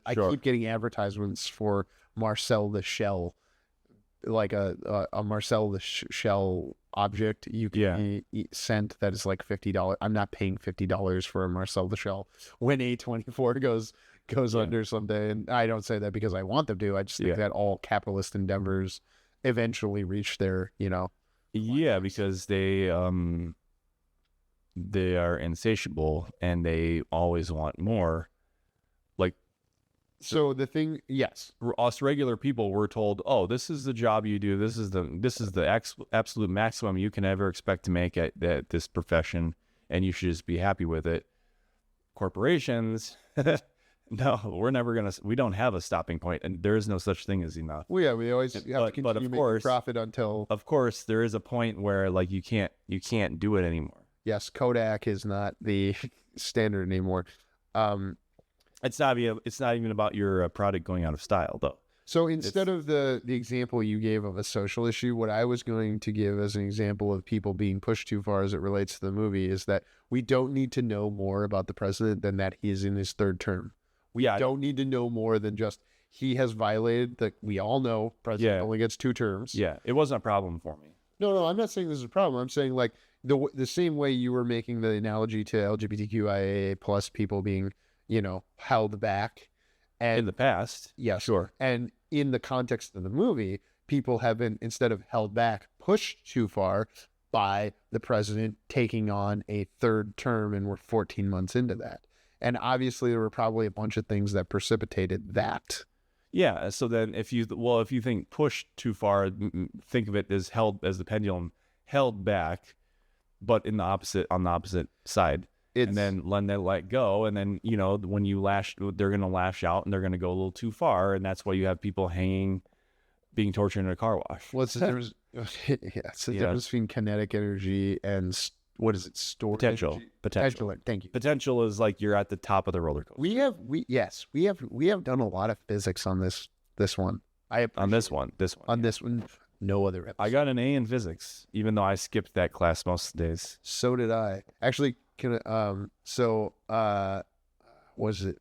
I keep getting advertisements for Marcel the Shell, like a Marcel the Shell object you can be sent that is like $50. I'm not paying $50 for a Marcel the Shell when A24 goes under someday. And I don't say that because I want them to. I just think that all capitalist endeavors eventually reach their, Yeah, because they are insatiable and they always want more. Like, so the thing, yes, us regular people, we're told, oh, this is the job you do. This is the absolute maximum you can ever expect to make at this profession, and you should just be happy with it. Corporations, no, we don't have a stopping point, and there is no such thing as enough. Well, yeah, we always have to continue making profit until. Of course, there is a point where like you can't do it anymore. Yes, Kodak is not the standard anymore. It's not even about your product going out of style, though. So instead of the example you gave of a social issue, what I was going to give as an example of people being pushed too far as it relates to the movie is that we don't need to know more about the president than that he is in his third term. We don't need to know more than just he has violated that. We all know president only gets 2 terms. Yeah, it wasn't a problem for me. No, I'm not saying this is a problem. I'm saying like the same way you were making the analogy to LGBTQIA plus people being, held back. And in the past. Yeah, sure. And in the context of the movie, people have been, instead of held back, pushed too far by the president taking on a third term, and we're 14 months into that. And obviously there were probably a bunch of things that precipitated that. Yeah, so then if you think pushed too far, think of it as the pendulum held back, but on the opposite side. And then let go, and then when you they're gonna lash out and they're gonna go a little too far, and that's why you have people hanging, being tortured in a car wash. What's the difference? It's the difference between kinetic energy and what is it? Stored potential. Thank you. Potential is like you're at the top of the roller coaster. We have done a lot of physics on this one. On this one. No other episode. I got an A in physics, even though I skipped that class most of the days. So did I. Actually, was it?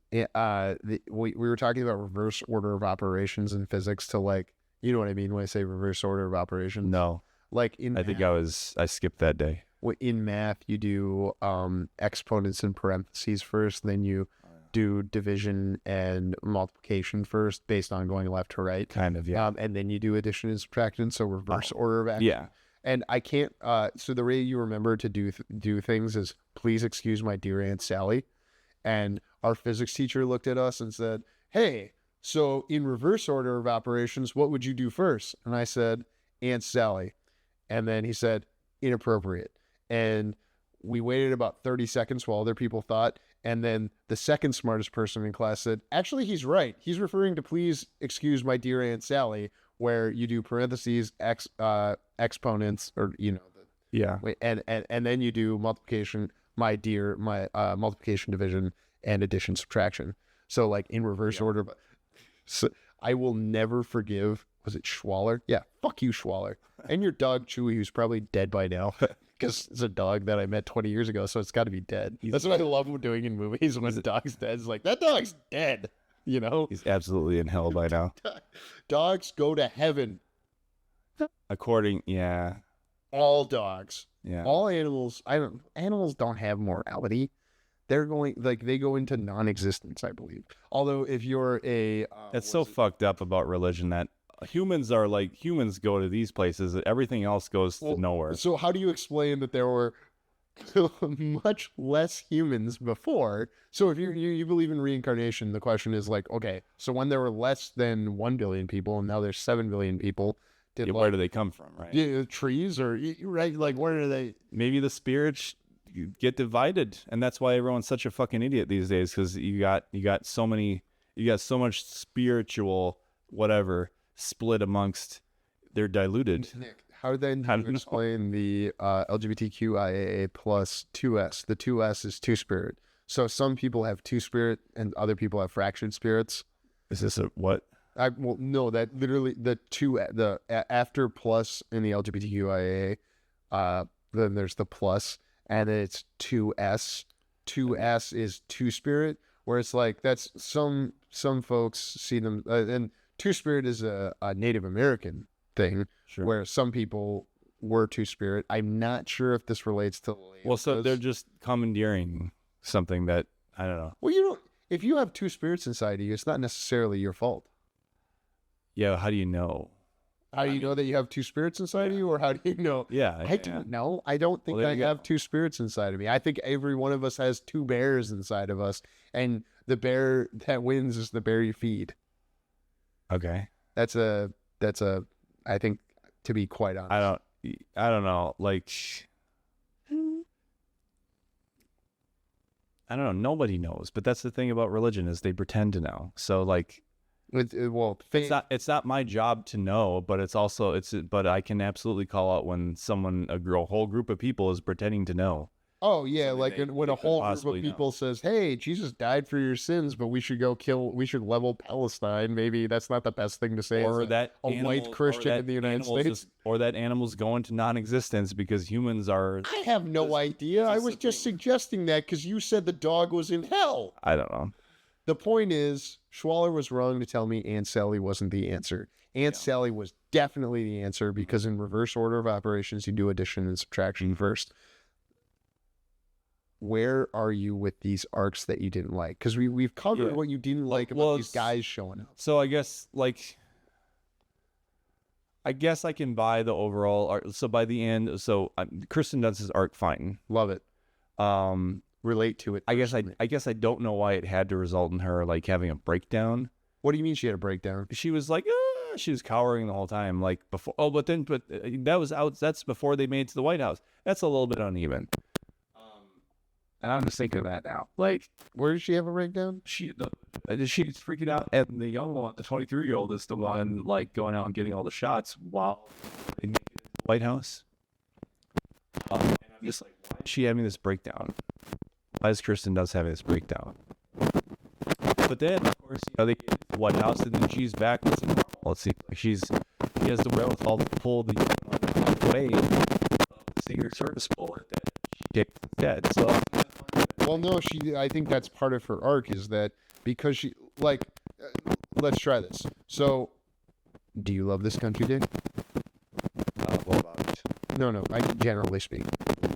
We were talking about reverse order of operations in physics to like, you know what I mean when I say reverse order of operations? No. Like I skipped that day. In math, you do exponents and parentheses first, then you do division and multiplication first based on going left to right. Kind of, yeah. And then you do addition and subtraction, so reverse order of action. Yeah. And I can't, so the way you remember to do things is, please excuse my dear Aunt Sally. And our physics teacher looked at us and said, hey, so in reverse order of operations, what would you do first? And I said, Aunt Sally. And then he said, inappropriate. And we waited about 30 seconds while other people thought. And then the second smartest person in class said, actually, he's right. He's referring to please excuse my dear Aunt Sally, where you do parentheses, exponents, or and then you do multiplication, multiplication, division, and addition, subtraction. So like in reverse order. So I will never forgive. Was it Schwaller? Yeah, fuck you, Schwaller, and your dog Chewy, who's probably dead by now, because it's a dog that I met 20 years ago, so it's got to be dead. That's what I love doing in movies when the dog's dead. It's like, that dog's dead. He's absolutely in hell by now. Dogs go to heaven. All dogs. Yeah. All animals. Animals don't have morality. They're they go into non-existence, I believe. Although if you're that's so fucked up about religion that humans go to these places, everything else goes to nowhere. So how do you explain that there were much less humans before? So if you believe in reincarnation, the question is like, okay, so when there were less than 1 billion people and now there's 7 billion people, where do they come from, right? Yeah, trees, or right, like where do they? Maybe the spirits get divided, and that's why everyone's such a fucking idiot these days, because you got so many you got so much spiritual whatever split amongst. They're diluted. Nick, how then do you explain the LGBTQIAA plus 2S? The 2S is two-spirit. So some people have two-spirit and other people have fractured spirits. Is this a what? Well, no, that literally after plus in the LGBTQIA, then there's the plus, and then it's 2S. 2S is two-spirit, where it's like that's some folks see them, and two-spirit is a Native American thing, Sure. where some people were two-spirit. I'm not sure if this relates to. Well, so they're just commandeering something that I don't know. Well, you don't. If you have two spirits inside of you, it's not necessarily your fault. Yeah, how do you know? How do you know that you have two spirits inside of you, or how do you know? Yeah, I don't know. I don't think I have two spirits inside of me. I think every one of us has two bears inside of us, and the bear that wins is the bear you feed. Okay. That's a. I think, to be quite honest, I don't know. Like, I don't know. Nobody knows, but that's the thing about religion is they pretend to know. So like. It's not my job to know, but but I can absolutely call out when someone a whole group of people is pretending to know. Oh yeah, like when a whole group of people says, "Hey, Jesus died for your sins, but we should level Palestine." Maybe that's not the best thing to say. Or that a white Christian in the United States, or that animals go into non-existence because humans are. I have no idea. I was just suggesting that because you said the dog was in hell. I don't know. The point is, Schwaller was wrong to tell me Aunt Sally wasn't the answer. Aunt Sally was definitely the answer because in reverse order of operations, you do addition and subtraction first. Where are you with these arcs that you didn't like? Because we've covered what you didn't like about these guys showing up. So I guess I can buy the overall art. So by the end, Kristen Dunst's arc fine. Love it. Relate to it. I guess I don't know why it had to result in her like having a breakdown. What do you mean she had a breakdown? She was like, she was cowering the whole time. Like before. Oh, but that was out. That's before they made it to the White House. That's a little bit uneven. And I'm just thinking of that now. Like, where did she have a breakdown? She's freaking out, and the young one, the 23-year-old, is the one like going out and getting all the shots while they make it to the White House. And I'm just like, why is she having this breakdown? Why is Kristen Dunst having this breakdown? But then, of course, they get to the White House, and then she's back. Let's see, she has the wherewithal to pull the way of the Secret Service bullet that she takes dead. So. Well, no, I think that's part of her arc is that because she, let's try this. So, do you love this country, Dick? What about it? No, I generally speak.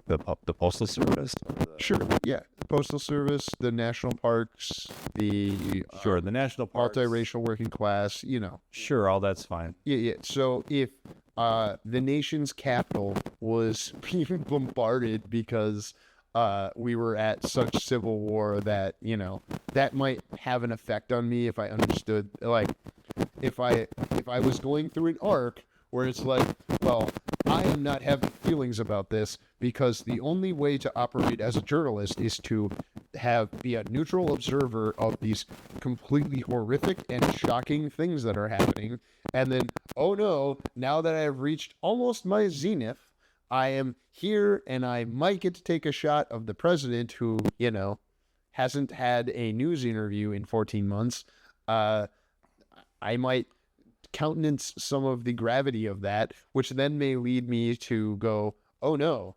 The Postal Service? Sure, yeah. The Postal Service, the national parks, the national parks. Multiracial working class, Sure, all that's fine. Yeah. So if the nation's capital was being bombarded because we were at such civil war that that might have an effect on me if I understood, like if I was going through an arc where it's like, well, I am not having feelings about this because the only way to operate as a journalist is to be a neutral observer of these completely horrific and shocking things that are happening, and then, oh no, now that I have reached almost my zenith, I am here and I might get to take a shot of the president who, hasn't had a news interview in 14 months. I might countenance some of the gravity of that, which then may lead me to go, oh no,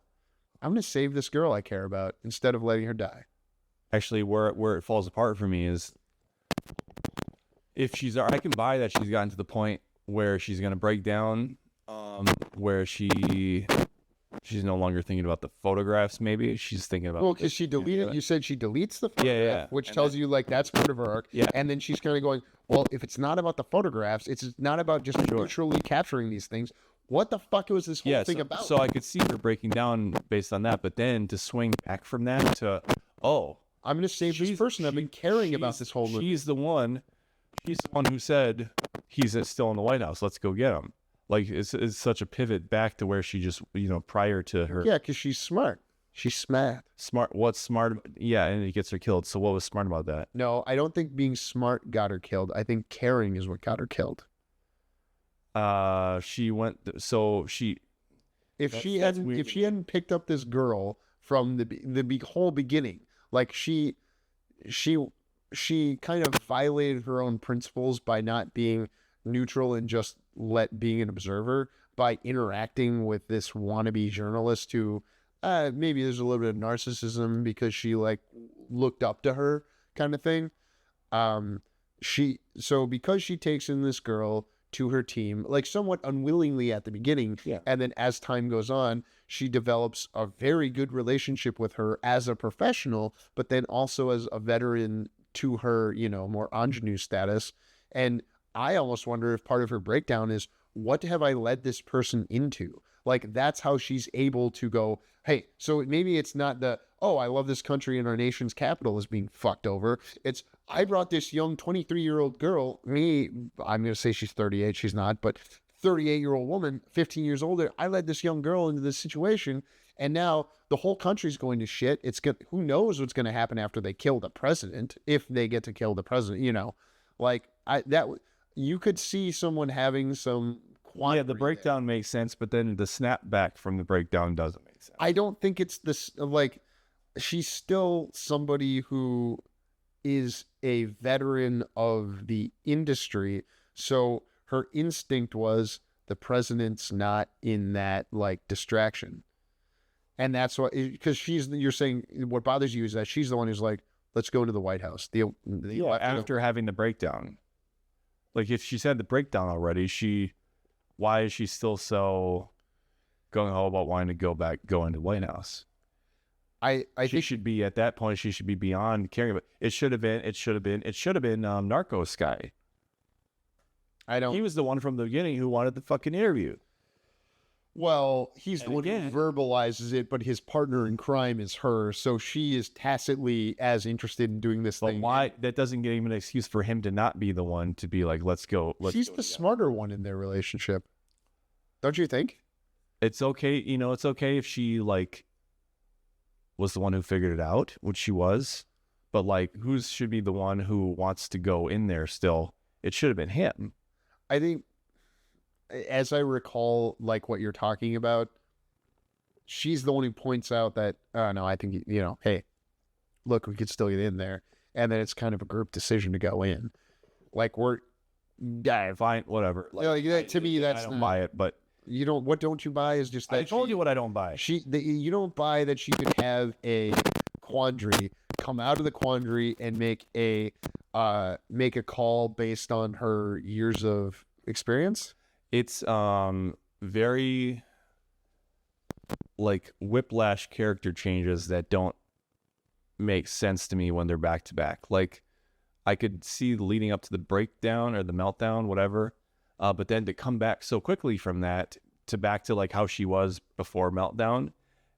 I'm going to save this girl I care about instead of letting her die. Actually, where it falls apart for me is I can buy that she's gotten to the point where she's going to break down, where she's no longer thinking about the photographs. Maybe she's thinking about. Well, because she deleted. You said she deletes the photograph, which tells you that's part of her arc. Yeah, and then she's kind of going, well, if it's not about the photographs, it's not about just neutrally capturing these things. What the fuck was this whole thing about? So I could see her breaking down based on that, but then to swing back from that to, I'm going to save this person. I've been caring about this whole movie. She's the one who said he's still in the White House. Let's go get him. Like it's such a pivot back to where she just, prior to her. Yeah, because she's smart. She's smart. Smart. What's smart? Yeah, and it gets her killed. So what was smart about that? No, I don't think being smart got her killed. I think caring is what got her killed. She went. So she. If she hadn't picked up this girl from the whole beginning, like she kind of violated her own principles by not being neutral and just being an observer, by interacting with this wannabe journalist who maybe there's a little bit of narcissism because she like looked up to her kind of thing. Because she takes in this girl to her team, like somewhat unwillingly at the beginning, and then as time goes on, she develops a very good relationship with her as a professional, but then also as a veteran to her, more ingenue status. And I almost wonder if part of her breakdown is, what have I led this person into? Like, that's how she's able to go, hey, so maybe it's not I love this country and our nation's capital is being fucked over. It's, I brought this young 23-year-old girl, I'm going to say she's 38, she's not, but 38-year-old woman, 15 years older. I led this young girl into this situation, and now the whole country's going to shit. Who knows what's going to happen after they kill the president, if they get to kill the president, you could see someone having some quandary. Yeah, the breakdown makes sense, but then the snapback from the breakdown doesn't make sense. I don't think it's this, like, she's still somebody who is a veteran of the industry, so her instinct was the president's not in that, like, distraction. And that's what, because you're saying what bothers you is that she's the one who's like, let's go to the White House. After having the breakdown. Like, if she's had the breakdown already, why is she still so gung-ho about wanting to go into the White House? I think should be, at that point, she should be beyond caring. But it should have been Narcos guy. He was the one from the beginning who wanted the fucking interview. Well, he's the one who verbalizes it, but his partner in crime is her, so she is tacitly as interested in doing this thing. But why? That doesn't give him an excuse for him to not be the one to be like, let's go. She's the smarter one in their relationship. Don't you think? It's okay. It's okay if she, like, was the one who figured it out, which she was. But, like, who should be the one who wants to go in there still? It should have been him. I think, as I recall, like, what you're talking about, she's the one who points out that, no, I think, hey, look, we could still get in there. And then it's kind of a group decision to go in. Like, fine, whatever. Like, to me, that's I don't buy it, but what don't you buy is just that I told you what I don't buy. You don't buy that she could have a quandary, come out of the quandary and make a call based on her years of experience. It's very, like, whiplash character changes that don't make sense to me when they're back to back. Like, I could see leading up to the breakdown or the meltdown, whatever, but then to come back so quickly from that to back to, like, how she was before meltdown,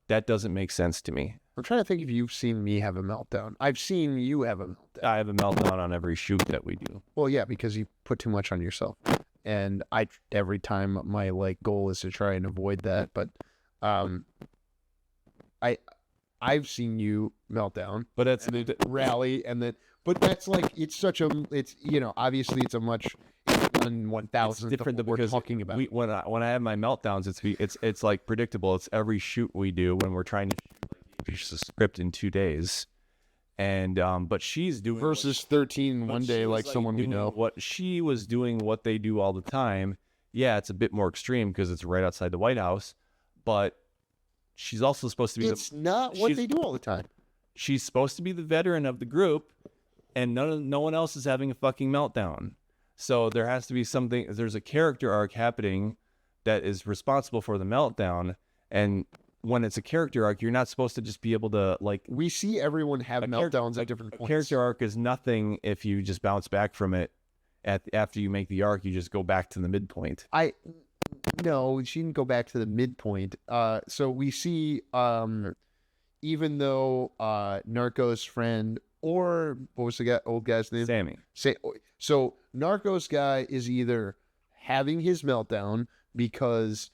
that doesn't make sense to me. I'm trying to think if you've seen me have a meltdown. I've seen you have a meltdown. I have a meltdown on every shoot that we do. Well, yeah, because you put too much on yourself. And every time my, like, goal is to try and avoid that, but I've seen you melt down, but it's rally, but that's like, obviously it's a much 1,000th different of what we're talking about. When I have my meltdowns, it's like predictable. It's every shoot we do when we're trying to finish the script in 2 days. And but she's doing versus 13 one day, like someone we know. What she was doing, what they do all the time. Yeah, it's a bit more extreme because it's right outside the White House, but she's also supposed to be. It's not what they do all the time. She's supposed to be the veteran of the group, and no one else is having a fucking meltdown. So there has to be something. There's a character arc happening that is responsible for the meltdown, and when it's a character arc, you're not supposed to just be able to, like... We see everyone have meltdowns at different points. A character arc is nothing if you just bounce back from it. After you make the arc, you just go back to the midpoint. No, she didn't go back to the midpoint. So we see, even though Narcos friend, or what was the old guy's name? Sammy. So Narcos guy is either having his meltdown because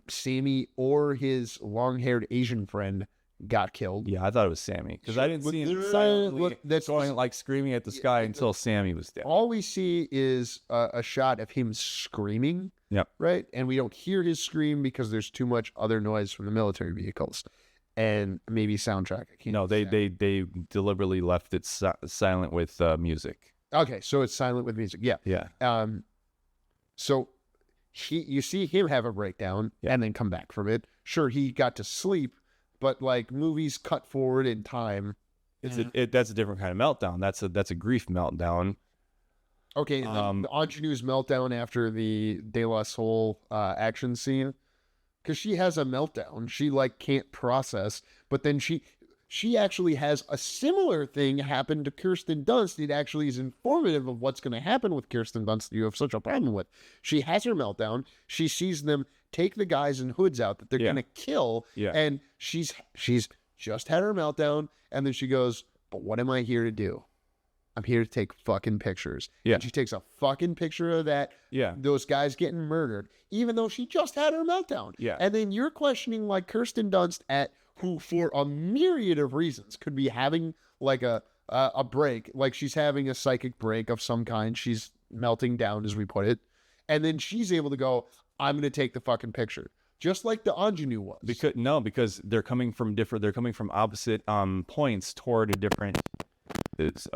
Sammy or his long-haired Asian friend got killed. Yeah, I thought it was Sammy because I didn't see him Look, silently that's going like screaming at the sky until Sammy was dead. all we see is a shot of him screaming. Yep. Right, and we don't hear his scream because there's too much other noise from the military vehicles, and maybe soundtrack. I can't. No, they deliberately left it silent with music. Okay, so it's silent with music. Yeah. Yeah. So you see him have a breakdown and then come back from it. Sure, he got to sleep, but like movies cut forward in time. That's a different kind of meltdown. That's a grief meltdown. Okay, the ingenue's meltdown after the De La Soul action scene, because she has a meltdown. She like can't process, but then she actually has a similar thing happen to Kirsten Dunst. It actually is informative of what's going to happen with Kirsten Dunst that you have such a problem with. She has her meltdown. She sees them take the guys in hoods out that they're going to kill. Yeah. And she's just had her meltdown. And then she goes, but what am I here to do? I'm here to take fucking pictures. Yeah. And she takes a fucking picture of that. Yeah. Those guys getting murdered, even though she just had her meltdown. Yeah. And then you're questioning like Kirsten Dunst who for a myriad of reasons could be having like a break, like she's having a psychic break of some kind. She's melting down, as we put it. And then she's able to go, I'm going to take the fucking picture. Just like the ingenue was. Because they're coming from opposite points toward a different. It's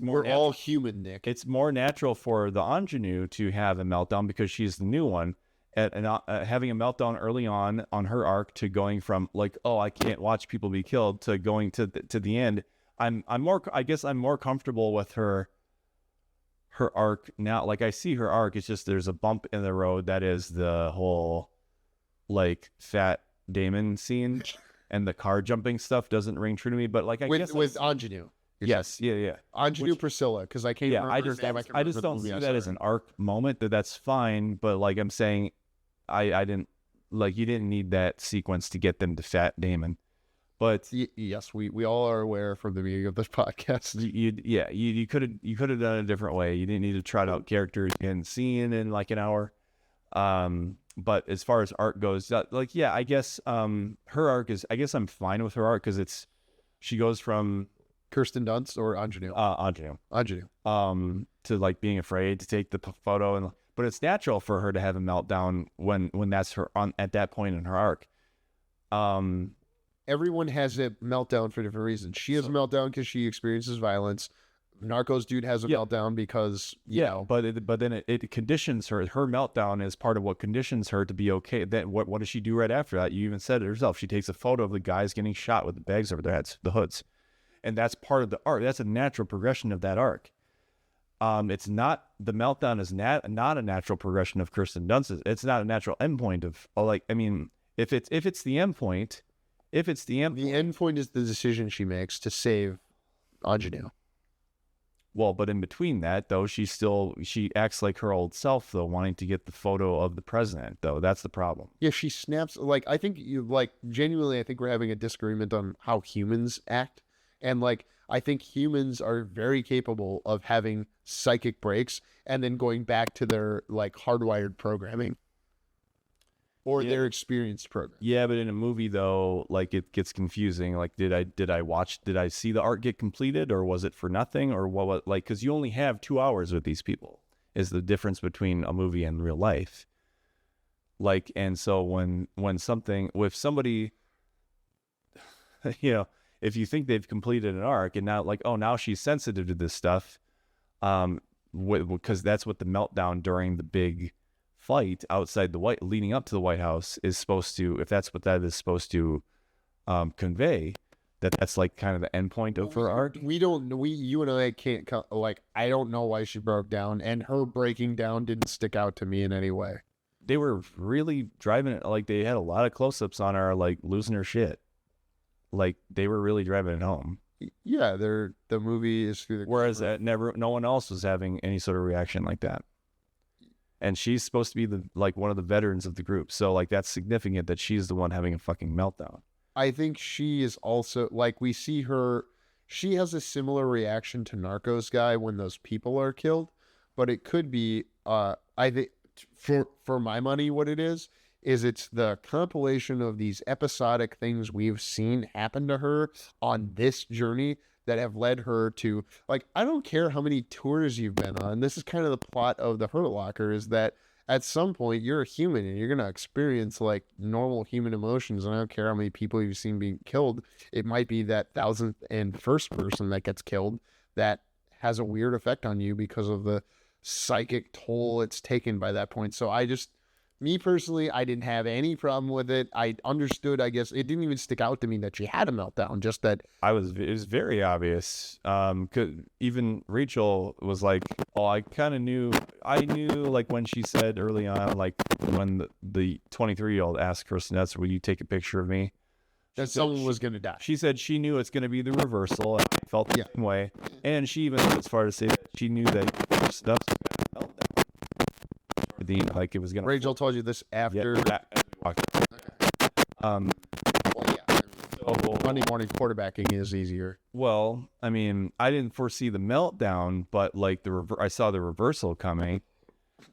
more. We're all human, Nick. It's more natural for the ingenue to have a meltdown because she's the new one, and having a meltdown early on her arc to going from like, oh, I can't watch people be killed to going to the end. I'm more comfortable with her arc now. Like I see her arc. It's just there's a bump in the road that is the whole like Fat Damon scene, and the car jumping stuff doesn't ring true to me. But like with ingenue. Yes, yeah. Ingenue Priscilla, because I can't remember her name. I just don't see that as an arc moment. That's fine, but like I'm saying, I didn't like you didn't need that sequence to get them to Fat Damon. But yes, we all are aware from the beginning of this podcast. You could have done it a different way. You didn't need to trot out characters and scene in like an hour. But as far as arc goes, like I guess her arc is. I guess I'm fine with her arc because she goes from Kirsten Dunst or ingenue? Ingenue. To like being afraid to take the photo, but it's natural for her to have a meltdown when that's her at that point in her arc. Everyone has a meltdown for different reasons. She has a meltdown because she experiences violence. Narcos dude has a meltdown because but then it conditions her. Her meltdown is part of what conditions her to be okay. Then what does she do right after that? You even said it herself. She takes a photo of the guys getting shot with the bags over their heads, the hoods. And that's part of the arc. That's a natural progression of that arc. It's not the meltdown is not a natural progression of Kirsten Dunst. It's not a natural endpoint of if it's the endpoint, the endpoint is the decision she makes to save ingenue. Well, but in between that though, she acts like her old self though, wanting to get the photo of the president though. That's the problem. Yeah, she snaps. Like I think genuinely, I think we're having a disagreement on how humans act. And like, I think humans are very capable of having psychic breaks and then going back to their like hardwired programming or their experienced program. Yeah, but in a movie though, like it gets confusing. Like, did I see the art get completed or was it for nothing or what? Like, cause you only have 2 hours with these people is the difference between a movie and real life. Like, and so when something with somebody, if you think they've completed an arc and now like, oh, now she's sensitive to this stuff, because that's what the meltdown during the big fight outside leading up to the White House is supposed to, if that's what that is supposed to convey, that's like kind of the end point of her arc. You and I can't, like, I don't know why she broke down, and her breaking down didn't stick out to me in any way. They were really driving it, like they had a lot of close-ups on her, like losing her shit. Like they were really driving it home. Yeah, the movie is through the whereas no one else was having any sort of reaction like that. And she's supposed to be one of the veterans of the group, so like that's significant that she's the one having a fucking meltdown. I think she is also like we see her. She has a similar reaction to Narcos guy when those people are killed, but it could be I think for my money, what it is is it's the compilation of these episodic things we've seen happen to her on this journey that have led her to, like, I don't care how many tours you've been on. This is kind of the plot of The Hurt Locker, is that at some point you're a human and you're going to experience like normal human emotions. And I don't care how many people you've seen being killed. It might be that 1,001st person that gets killed that has a weird effect on you because of the psychic toll it's taken by that point. So me personally, I didn't have any problem with it. I understood, I guess, it didn't even stick out to me that she had a meltdown, just that it was very obvious. 'Cause even Rachel was like, oh, I knew like when she said early on, like when the 23-year-old asked Kirsten Dunst, will you take a picture of me? that someone was going to die. She said she knew it's going to be the reversal, and I felt the same way. And she even went as far to say that she knew that Kirsten Dunst was going to melt down. Like it was going to. Rachel told you this after. Yeah, as we walked. Well, Monday morning quarterbacking is easier. Well, I mean, I didn't foresee the meltdown, but like I saw the reversal coming.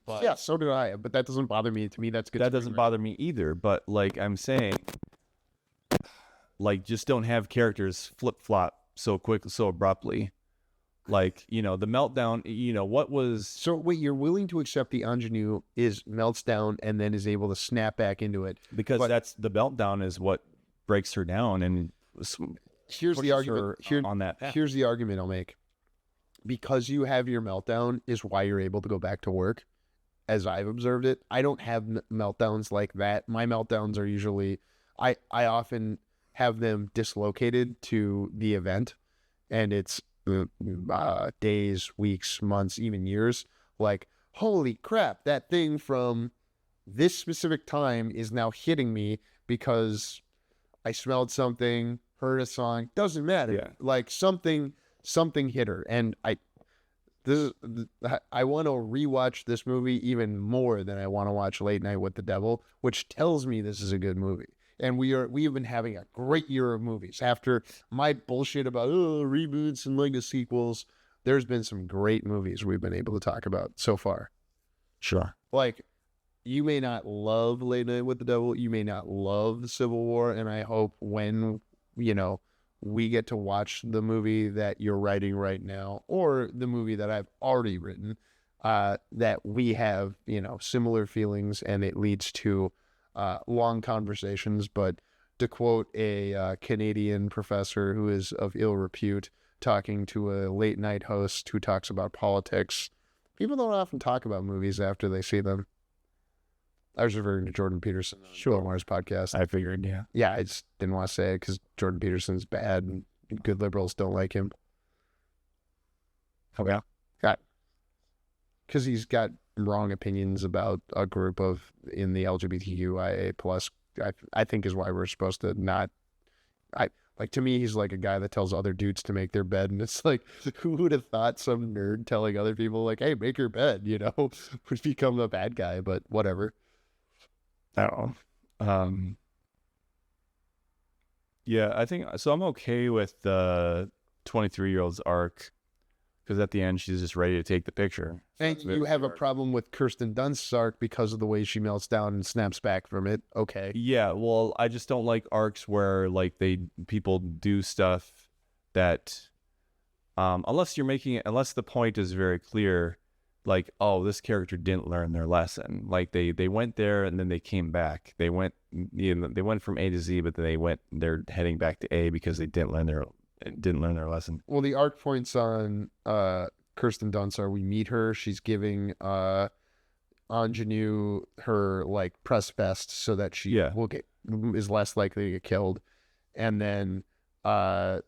But, yeah, so did I. But that doesn't bother me. To me, that's good. That doesn't bother me either. But like I'm saying, like just don't have characters flip flop so quick, so abruptly. Like, the meltdown, what was... So wait, you're willing to accept the ingenue melts down and then is able to snap back into it? Because that's the meltdown is what breaks her down and here's the argument on that path. Here's the argument I'll make. Because you have your meltdown is why you're able to go back to work, as I've observed it. I don't have meltdowns like that. My meltdowns are usually... I often have them dislocated to the event, and it's days, weeks, months, even years. Like, holy crap, that thing from this specific time is now hitting me because I smelled something, heard a song, doesn't matter. Yeah. Like something hit her. And I want to rewatch this movie even more than I want to watch Late Night with the Devil, which tells me this is a good movie. And we have been having a great year of movies. After my bullshit about reboots and like the sequels, there's been some great movies we've been able to talk about so far. Sure. Like, you may not love Late Night with the Devil, you may not love the Civil War, and I hope when, we get to watch the movie that you're writing right now, or the movie that I've already written, that we have, similar feelings, and it leads to long conversations. But to quote a Canadian professor who is of ill repute talking to a late night host who talks about politics, people don't often talk about movies after they see them. I was referring to Jordan Peterson on Sure. Mars podcast. I figured, yeah. Yeah, I just didn't want to say it because Jordan Peterson's bad and good liberals don't like him. Oh, yeah? Because he's got wrong opinions about a group in the LGBTQIA plus, I think is why we're supposed to not, to me, he's like a guy that tells other dudes to make their bed. And it's like, who would have thought some nerd telling other people like, hey, make your bed, would become a bad guy, but whatever. I don't know. Yeah, I think, so I'm okay with the 23-year-old's arc. Because at the end, she's just ready to take the picture. And you have a problem with Kirsten Dunst's arc because of the way she melts down and snaps back from it. Okay. Yeah, well, I just don't like arcs where like people do stuff that, unless the point is very clear, like, oh, this character didn't learn their lesson. Like they went there and then they came back. They went from A to Z, but then they're heading back to A because they didn't learn their lesson. Well, the arc points on Kirsten Dunst are we meet her. She's giving ingenue her like press vest so that she is less likely to get killed. And then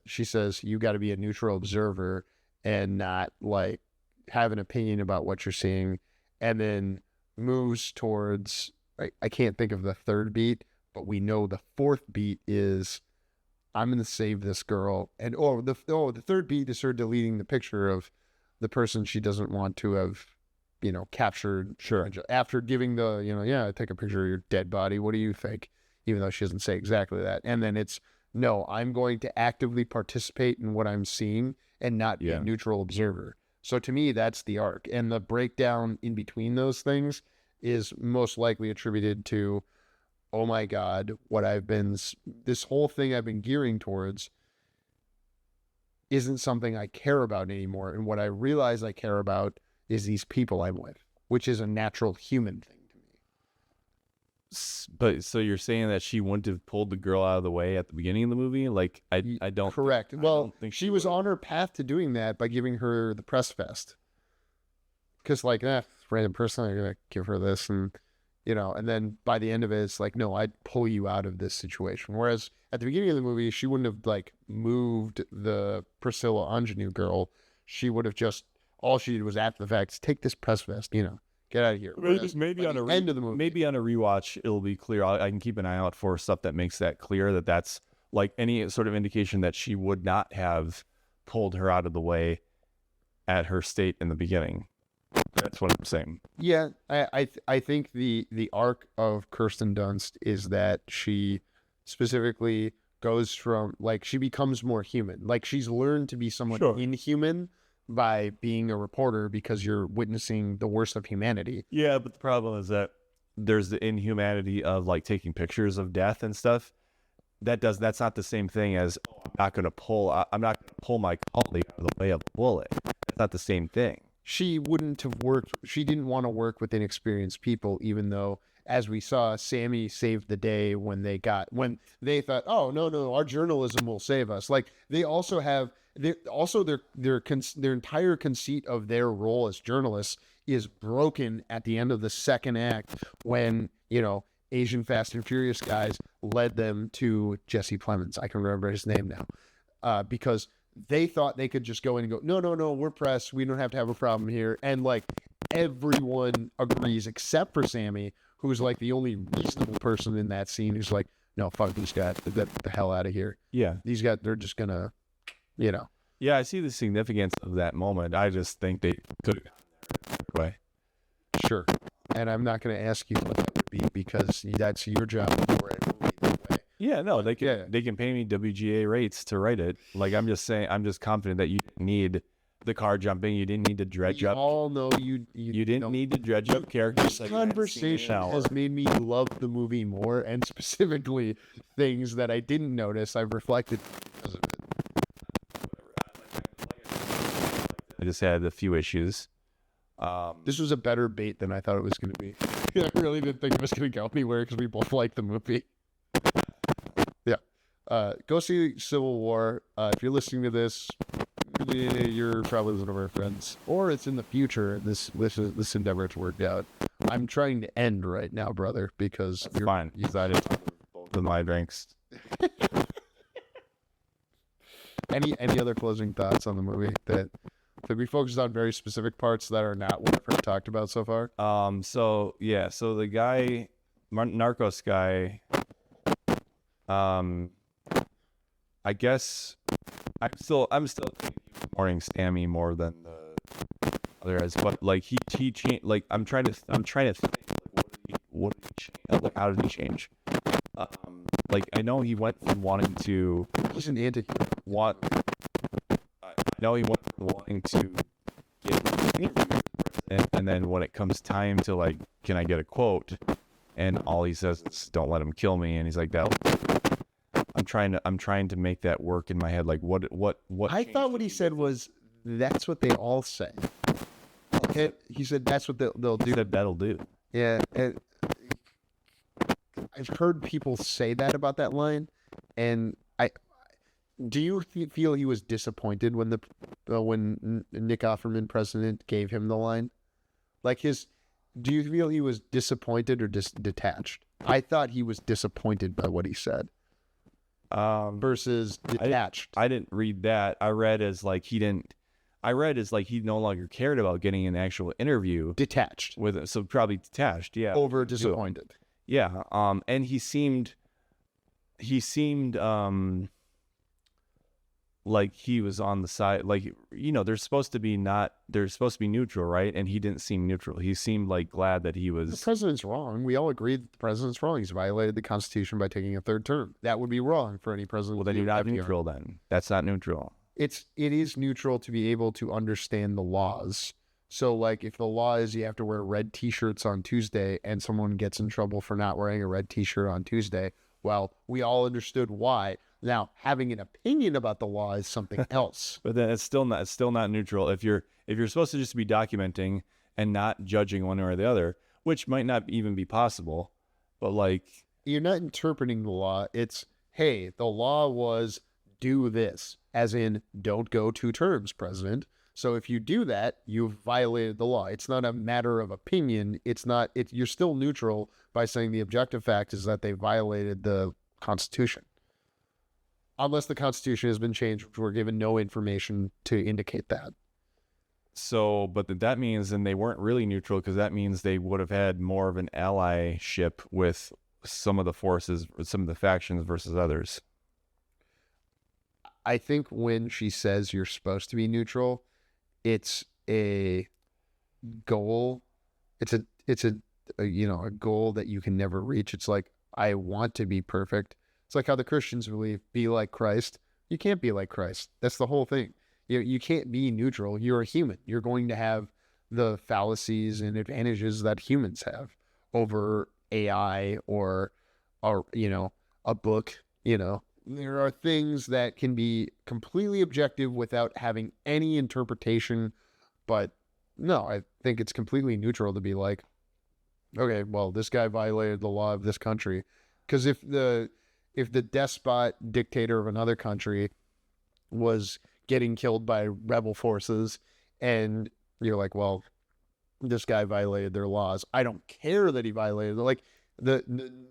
she says you got to be a neutral observer and not like have an opinion about what you're seeing. And then moves towards I can't think of the third beat, but we know the fourth beat is I'm going to save this girl. And the third beat is her deleting the picture of the person she doesn't want to have, captured. Sure. After giving the, take a picture of your dead body. What do you think? Even though she doesn't say exactly that. And then it's, no, I'm going to actively participate in what I'm seeing and not be a neutral observer. So to me, that's the arc. And the breakdown in between those things is most likely attributed to oh my God, this whole thing I've been gearing towards isn't something I care about anymore. And what I realize I care about is these people I'm with, which is a natural human thing to me. But so you're saying that she wouldn't have pulled the girl out of the way at the beginning of the movie? Like, I don't. Correct. I Well, don't think she was would. on her path to doing that by giving her the press vest. Because, like, random person, I'm going to give her this. And, and then by the end of it, it's like, no, I'd pull you out of this situation. Whereas at the beginning of the movie, she wouldn't have, like, moved the Priscilla Ingenue girl. She would have just, all she did was after the fact, take this press vest, get out of here. Maybe on end of the movie. Maybe on a rewatch, it'll be clear. I can keep an eye out for stuff that makes that clear, that's like any sort of indication that she would not have pulled her out of the way at her state in the beginning. That's what I'm saying. Yeah, I think the arc of Kirsten Dunst is that she specifically goes from, like, she becomes more human. Like, she's learned to be somewhat inhuman by being a reporter because you're witnessing the worst of humanity. Yeah, but the problem is that there's the inhumanity of, like, taking pictures of death and stuff. That's not the same thing as, I'm not going to pull my colleague out of the way of a bullet. That's not the same thing. She wouldn't have worked. She didn't want to work with inexperienced people, even though, as we saw, Sammy saved the day when they thought, oh, no, our journalism will save us. Like, they also have, their entire conceit of their role as journalists is broken at the end of the second act when, Asian Fast and Furious guys led them to Jesse Plemons. I can remember his name now, because they thought they could just go in and go, no, we're press. We don't have to have a problem here. And, like, everyone agrees except for Sammy, who's, like, the only reasonable person in that scene who's like, no, fuck these guys. Get the hell out of here. Yeah. These guys, they're just going to, Yeah, I see the significance of that moment. I just think they could have gone there way. Sure. And I'm not going to ask you what that would be because that's your job for it. Yeah, no, they can pay me WGA rates to write it. Like, I'm just saying, I'm just confident that you didn't need the car jumping. You didn't need to dredge up. All know you didn't need to dredge up characters. This conversation has made me love the movie more, and specifically things that I didn't notice. I've reflected because of it. I just had a few issues. This was a better bait than I thought it was going to be. I really didn't think it was going to go anywhere because we both like the movie. Go see Civil War. If you're listening to this, you're probably one of our friends, or it's in the future. This endeavor to work out. I'm trying to end right now, brother, because you're fine. You decided both of my drinks. Any other closing thoughts on the movie that we focused on very specific parts that are not what we've talked about so far? So the guy, Narcos guy. I guess I'm still supporting Sammy more than the other guys, but like he changed. Like I'm trying to think. Like, what did he change? Like, how did he change? Like, I know he went from wanting to. He's an anti-hero. I know he went from wanting to get, and then when it comes time to, like, can I get a quote? And all he says is, "Don't let him kill me." And he's like, "That." I'm trying to make that work in my head. Like, what? I thought what he said was, "That's what they all say." Okay, he said that's what they'll do. He said that'll do. Yeah, and I've heard people say that about that line, and do you feel he was disappointed when when Nick Offerman, president, gave him the line? Like, do you feel he was disappointed or detached? I thought he was disappointed by what he said. Versus detached. I didn't read that. I read as like he no longer cared about getting an actual interview. Detached. With it, so probably detached. Yeah. Over disappointed. So, yeah. And he seemed like he was on the side, like, they're supposed to be neutral, right? And he didn't seem neutral. He seemed like glad that he was. The president's wrong. We all agree that the president's wrong. He's violated the Constitution by taking a third term. That would be wrong for any president. Well, then you're not neutral. Then that's not neutral. It is neutral to be able to understand the laws So, like, if the law is you have to wear red T-shirts on Tuesday and someone gets in trouble for not wearing a red T-shirt on Tuesday, well, we all understood why. Now, having an opinion about the law is something else. But then it's still not neutral. If you're supposed to just be documenting and not judging one or the other, which might not even be possible, but like You're not interpreting the law. It's, hey, the law was do this, as in don't go 2 terms, President. So if you do that, you've violated the law. It's not a matter of opinion. You're still neutral by saying the objective fact is that they violated the Constitution. Unless the Constitution has been changed, which we're given no information to indicate that. so. But that means then they weren't really neutral, because that means they would have had more of an allyship with some of the forces, some of the factions versus others. I think when she says you're supposed to be neutral, it's a goal. It's a goal that you can never reach. It's like, I want to be perfect. It's like how the Christians believe, be like Christ. You can't be like Christ. That's the whole thing. You can't be neutral. You're a human. You're going to have the fallacies and advantages that humans have over AI or a book. There are things that can be completely objective without having any interpretation. But no, I think it's completely neutral to be like, okay, well, this guy violated the law of this country. Because if the despot dictator of another country was getting killed by rebel forces, and you're like, well, this guy violated their laws, I don't care that he violated. Like, the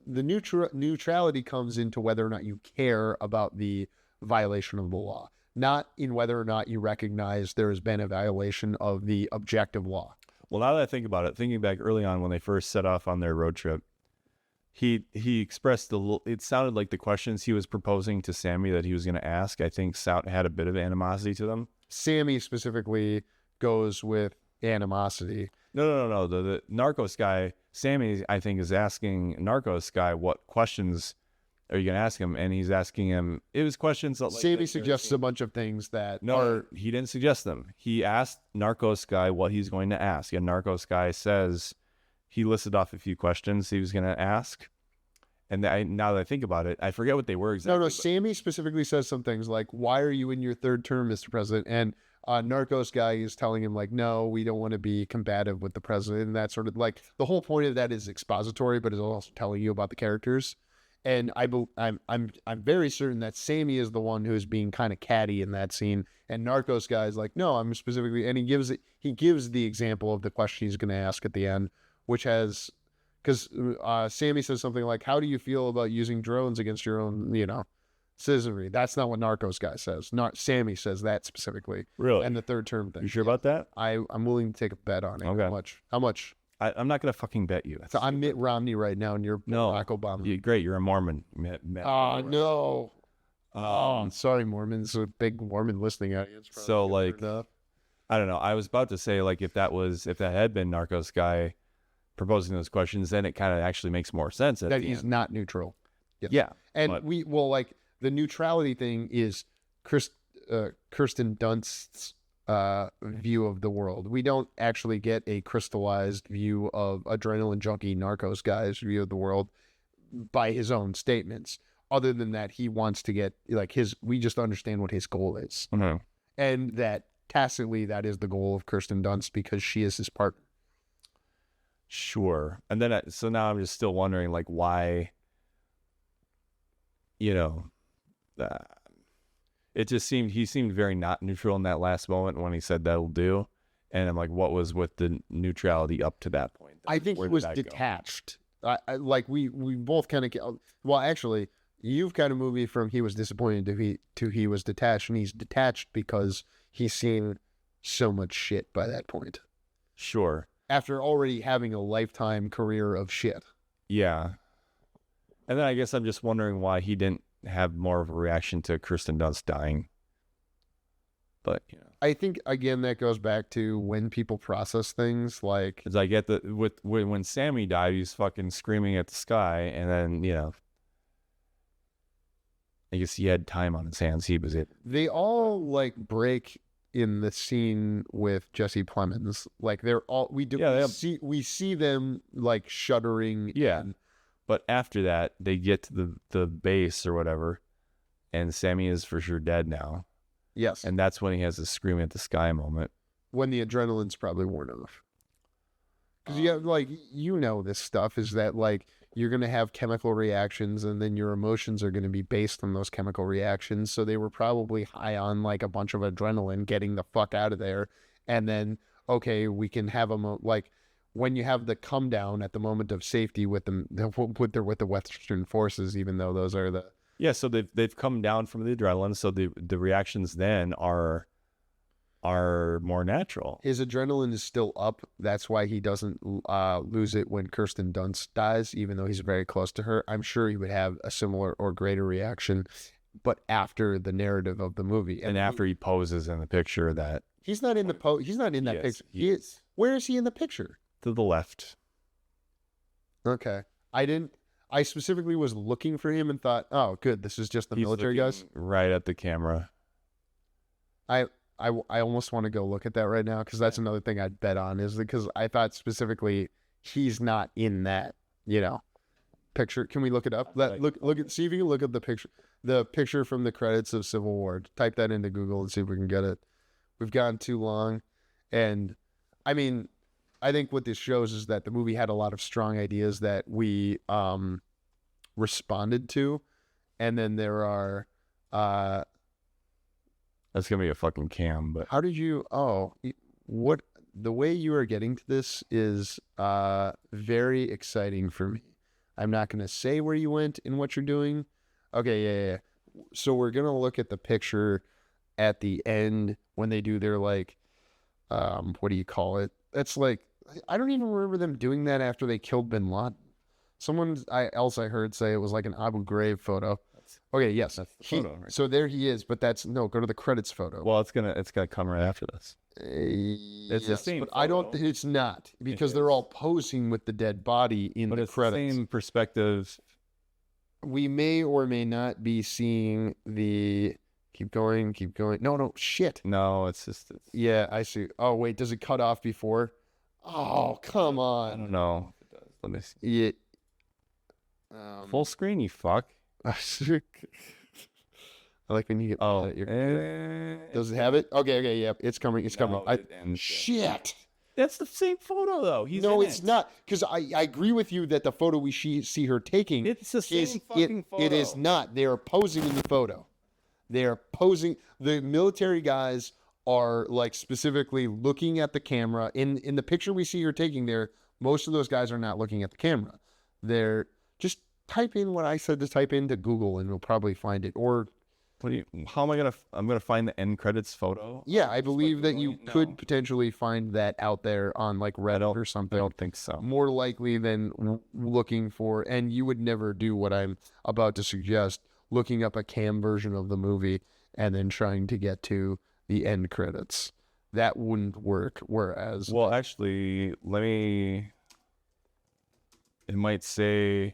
neutrality comes into whether or not you care about the violation of the law, not in whether or not you recognize there has been a violation of the objective law. Well, now that I think about it, thinking back early on when they first set off on their road trip, he expressed it sounded like the questions he was proposing to Sammy that he was going to ask, I think had a bit of animosity to them. Sammy specifically goes with animosity. No. The Narcos guy, Sammy, I think, is asking Narcos guy, what questions are you going to ask him? And he's asking him, it was questions that, like, Sammy suggests a bunch of things that he didn't suggest them. He asked Narcos guy what he's going to ask. And Narcos guy says he listed off a few questions he was going to ask. And now that I think about it, I forget what they were exactly. No, Sammy specifically says some things like, why are you in your 3rd term, Mr. President? And Narcos guy is telling him, like, no, we don't want to be combative with the president. And that sort of, like, the whole point of that is expository, but is also telling you about the characters. And I'm very certain that Sammy is the one who's being kind of catty in that scene. And Narcos guy is like, no, I'm specifically, and he gives the example of the question he's going to ask at the end, which has, because Sammy says something like, how do you feel about using drones against your own, citizenry? That's not what Narcos guy says. Sammy says that specifically. Really? And the 3rd term thing. You sure about that? I'm willing to take a bet on it. Okay. How much? I'm not going to fucking bet you. So I'm Mitt Romney right now, and you're Barack Obama. Great. You're a Mormon. Oh, no. I'm sorry, Mormons. There's a big Mormon listening audience. So, like, I don't know. I was about to say, like, if that had been Narcos guy proposing those questions, then it kind of actually makes more sense. That he's not neutral. Yes. Yeah. And the neutrality thing is Kirsten Dunst's view of the world. We don't actually get a crystallized view of adrenaline junkie Narcos guy's view of the world by his own statements. Other than that, he wants to get, like, we just understand what his goal is. Mm-hmm. And that tacitly, that is the goal of Kirsten Dunst because she is his partner. Sure. And then, so now I'm just still wondering, like, why, it just he seemed very not neutral in that last moment when he said that'll do. And I'm like, what was with the neutrality up to that point? I think he was detached. We both kind of, well, actually, you've kind of moved me from he was disappointed to he was detached, and he's detached because he's seen so much shit by that point. Sure. After already having a lifetime career of shit. Yeah. And then I guess I'm just wondering why he didn't have more of a reaction to Kirsten Dunst dying. But, I think, again, that goes back to when people process things, like... Because I get that when Sammy died, he was fucking screaming at the sky, and then, I guess he had time on his hands. He was it. They all, like, break in the scene with Jesse Plemons. Like they're all we see them like shuddering. Yeah. But after that, they get to the base or whatever, and Sammy is for sure dead now. Yes. And that's when he has a scream at the sky moment. When the adrenaline's probably worn off. Because you have, like, you know, this stuff is that, like, you're going to have chemical reactions and then your emotions are going to be based on those chemical reactions. So they were probably high on, like, a bunch of adrenaline getting the fuck out of there. And then, okay, we can have like, when you have the come down at the moment of safety with the Western forces, even though those are the... Yeah, so they've come down from the adrenaline, so the reactions then are more natural. His adrenaline is still up. That's why he doesn't lose it when Kirsten Dunst dies, even though he's very close to her. I'm sure he would have a similar or greater reaction, but after the narrative of the movie. And after he poses in the picture that... He's not in the he's not in that picture. He is. Where is he in the picture? To the left. Okay. I specifically was looking for him and thought, oh, good, this is just the military guys. Right at the camera. I almost want to go look at that right now because that's another thing I'd bet on is because I thought specifically he's not in that, picture. Can we look it up? See if you can look at the picture from the credits of Civil War. Type that into Google and see if we can get it. We've gone too long, and I mean, I think what this shows is that the movie had a lot of strong ideas that we responded to, and then there are that's gonna be a fucking cam. But how did you? What the way you are getting to this is very exciting for me. I'm not gonna say where you went and what you're doing. Okay, yeah. So we're gonna look at the picture at the end when they do their like, what do you call it? That's like. I don't even remember them doing that after they killed Bin Laden. Someone else I heard say it was like an Abu Ghraib photo. Okay, yes. That's the photo, right? So there he is, but go to the credits photo. Well, it's gonna come right after this. It's the same but photo. I don't it's not because they're all posing with the dead body in the credits. The same perspective. We may or may not be seeing the keep going. No, shit. No, it's yeah, I see. Oh wait, does it cut off before? Oh, come on. I don't know if it does. Let me see. Yeah. Full screen, you fuck. I like when you get... does it have it? Okay, yeah. It's coming. Shit. That's the same photo, though. No, it's not. Because I agree with you that the photo we see her taking... It's the same fucking photo. It is not. They are posing in the photo. They are posing... The military guys... are like specifically looking at the camera in the picture we see her taking there. Most of those guys are not looking at the camera. They're just type in what I said to type into Google and we'll probably find it. Or I'm gonna find the end credits photo. Yeah, I believe that you could potentially find that out there on like Reddit or something. I don't think so. More likely than looking for, and you would never do what I'm about to suggest, looking up a cam version of the movie and then trying to get to the end credits. That wouldn't work. Whereas, well, actually, it might say,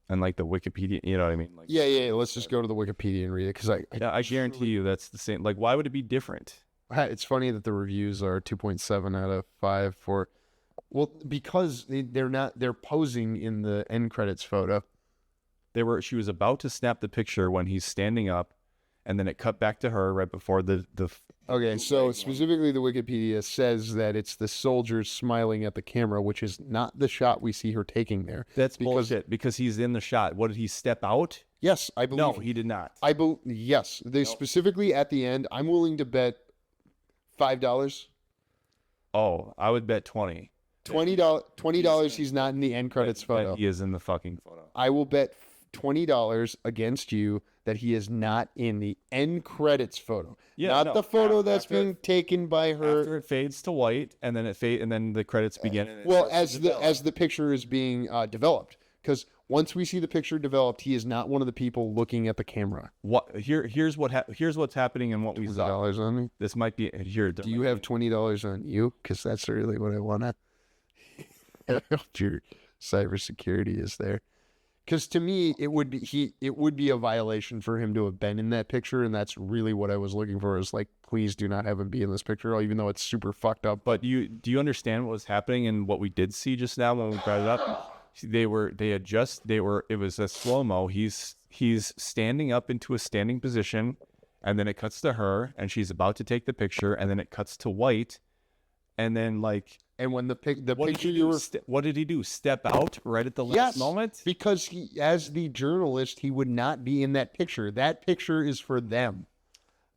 and like the Wikipedia, you know what I mean? Like, yeah. Let's just go to the Wikipedia and read it because I guarantee you that's the same. Like, why would it be different? It's funny that the reviews are 2.7 out of 5 for, well, because they're posing in the end credits photo. She was about to snap the picture when he's standing up. And then it cut back to her right before the. Okay, so specifically the Wikipedia says that it's the soldiers smiling at the camera, which is not the shot we see her taking there. That's bullshit because he's in the shot. What, did he step out? Yes, I believe. No, he did not. Yes, they specifically at the end. I'm willing to bet $5. Oh, I would bet $20. $20. He's not in the end credits photo. He is in the fucking photo. I will bet $20 against you that he is not in the end credits photo. Yeah, the photo that's being taken by her. After it fades to white, and then and then the credits begin. Well, as the picture is being developed, because once we see the picture developed, he is not one of the people looking at the camera. Here's what's happening and what we saw. $20 on me. This might be here. Do you have $20 on you? Because that's really what I want to. Your cybersecurity is there. Because to me, it would be a violation for him to have been in that picture, and that's really what I was looking for. Is like, please do not have him be in this picture, even though it's super fucked up. But do you understand what was happening and what we did see just now when we brought it up? It was a slow-mo. He's standing up into a standing position, and then it cuts to her, and she's about to take the picture, and then it cuts to white, and then like... And when the picture what did he do? Step out right at the last moment? Because he, as the journalist, he would not be in that picture. That picture is for them.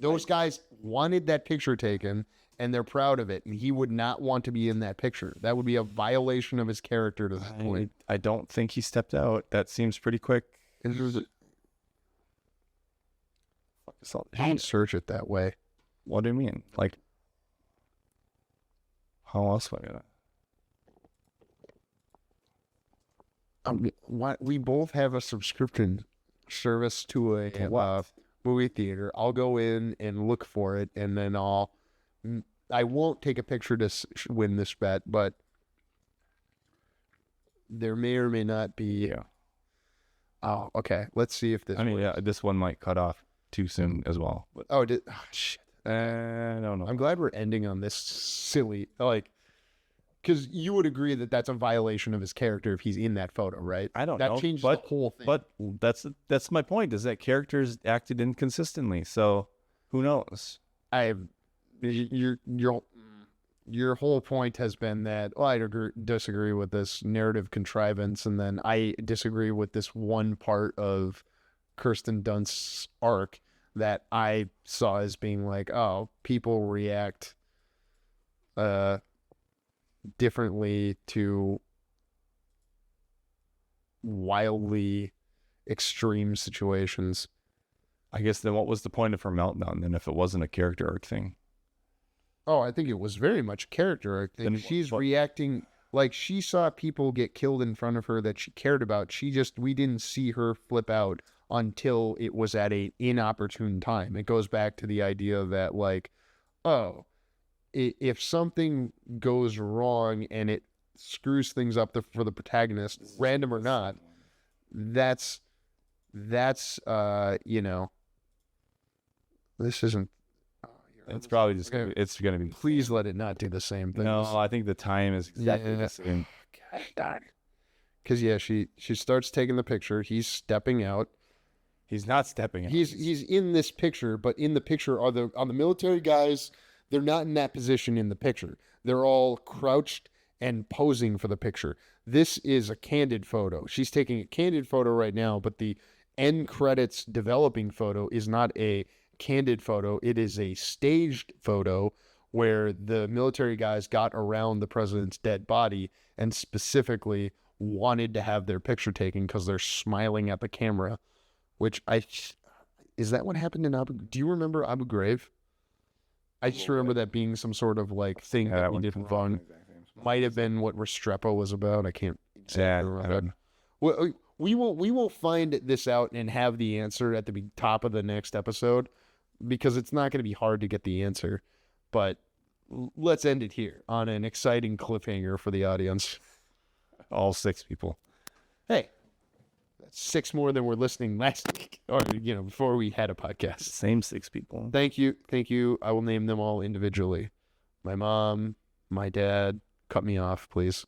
Those guys wanted that picture taken, and they're proud of it. And he would not want to be in that picture. That would be a violation of his character to that point. I don't think he stepped out. That seems pretty quick. Don't search it that way. What do you mean? Like, how else would I get that? We both have a subscription service to a movie theater. I'll go in and look for it, and then I won't take a picture to win this bet, but there may or may not be. Yeah. Oh, okay. Let's see if this. Yeah, this one might cut off too soon as well. But... shit. I don't know. I'm glad we're ending on this silly, because you would agree that that's a violation of his character if he's in that photo, right? I don't know. That changes the whole thing. But that's my point, is that characters acted inconsistently. So who knows? Your whole point has been that, I disagree with this narrative contrivance, and then I disagree with this one part of Kirsten Dunst's arc that I saw as being like, oh, people react differently to wildly extreme situations. I guess then what was the point of her meltdown then if it wasn't a character arc thing? Oh, I think it was very much a character arc thing. She's reacting like she saw people get killed in front of her that she cared about. We didn't see her flip out until it was at an inopportune time. It goes back to the idea that, like, oh, if something goes wrong and it screws things up for the protagonist, random or not, that's this isn't. It's probably just it's gonna be. Please let it not do the same thing. No, I think the time is exactly the same. Because she starts taking the picture. He's stepping out. He's not stepping out. He's in this picture, but in the picture are the military guys. They're not in that position in the picture. They're all crouched and posing for the picture. This is a candid photo. She's taking a candid photo right now, but the end credits developing photo is not a candid photo. It is a staged photo where the military guys got around the president's dead body and specifically wanted to have their picture taken because they're smiling at the camera, is that what happened in do you remember Abu Ghraib? I just remember that being some sort of like thing that we did wrong. Might have been what Restrepo was about. I can't exactly remember. Well, we will find this out and have the answer at the top of the next episode, because it's not going to be hard to get the answer. But let's end it here on an exciting cliffhanger for the audience. All 6 people. Hey, that's 6 more than were listening last week, or before we had a podcast. Same 6 people. Thank you. I will name them all individually. My mom, my dad. Cut me off, please.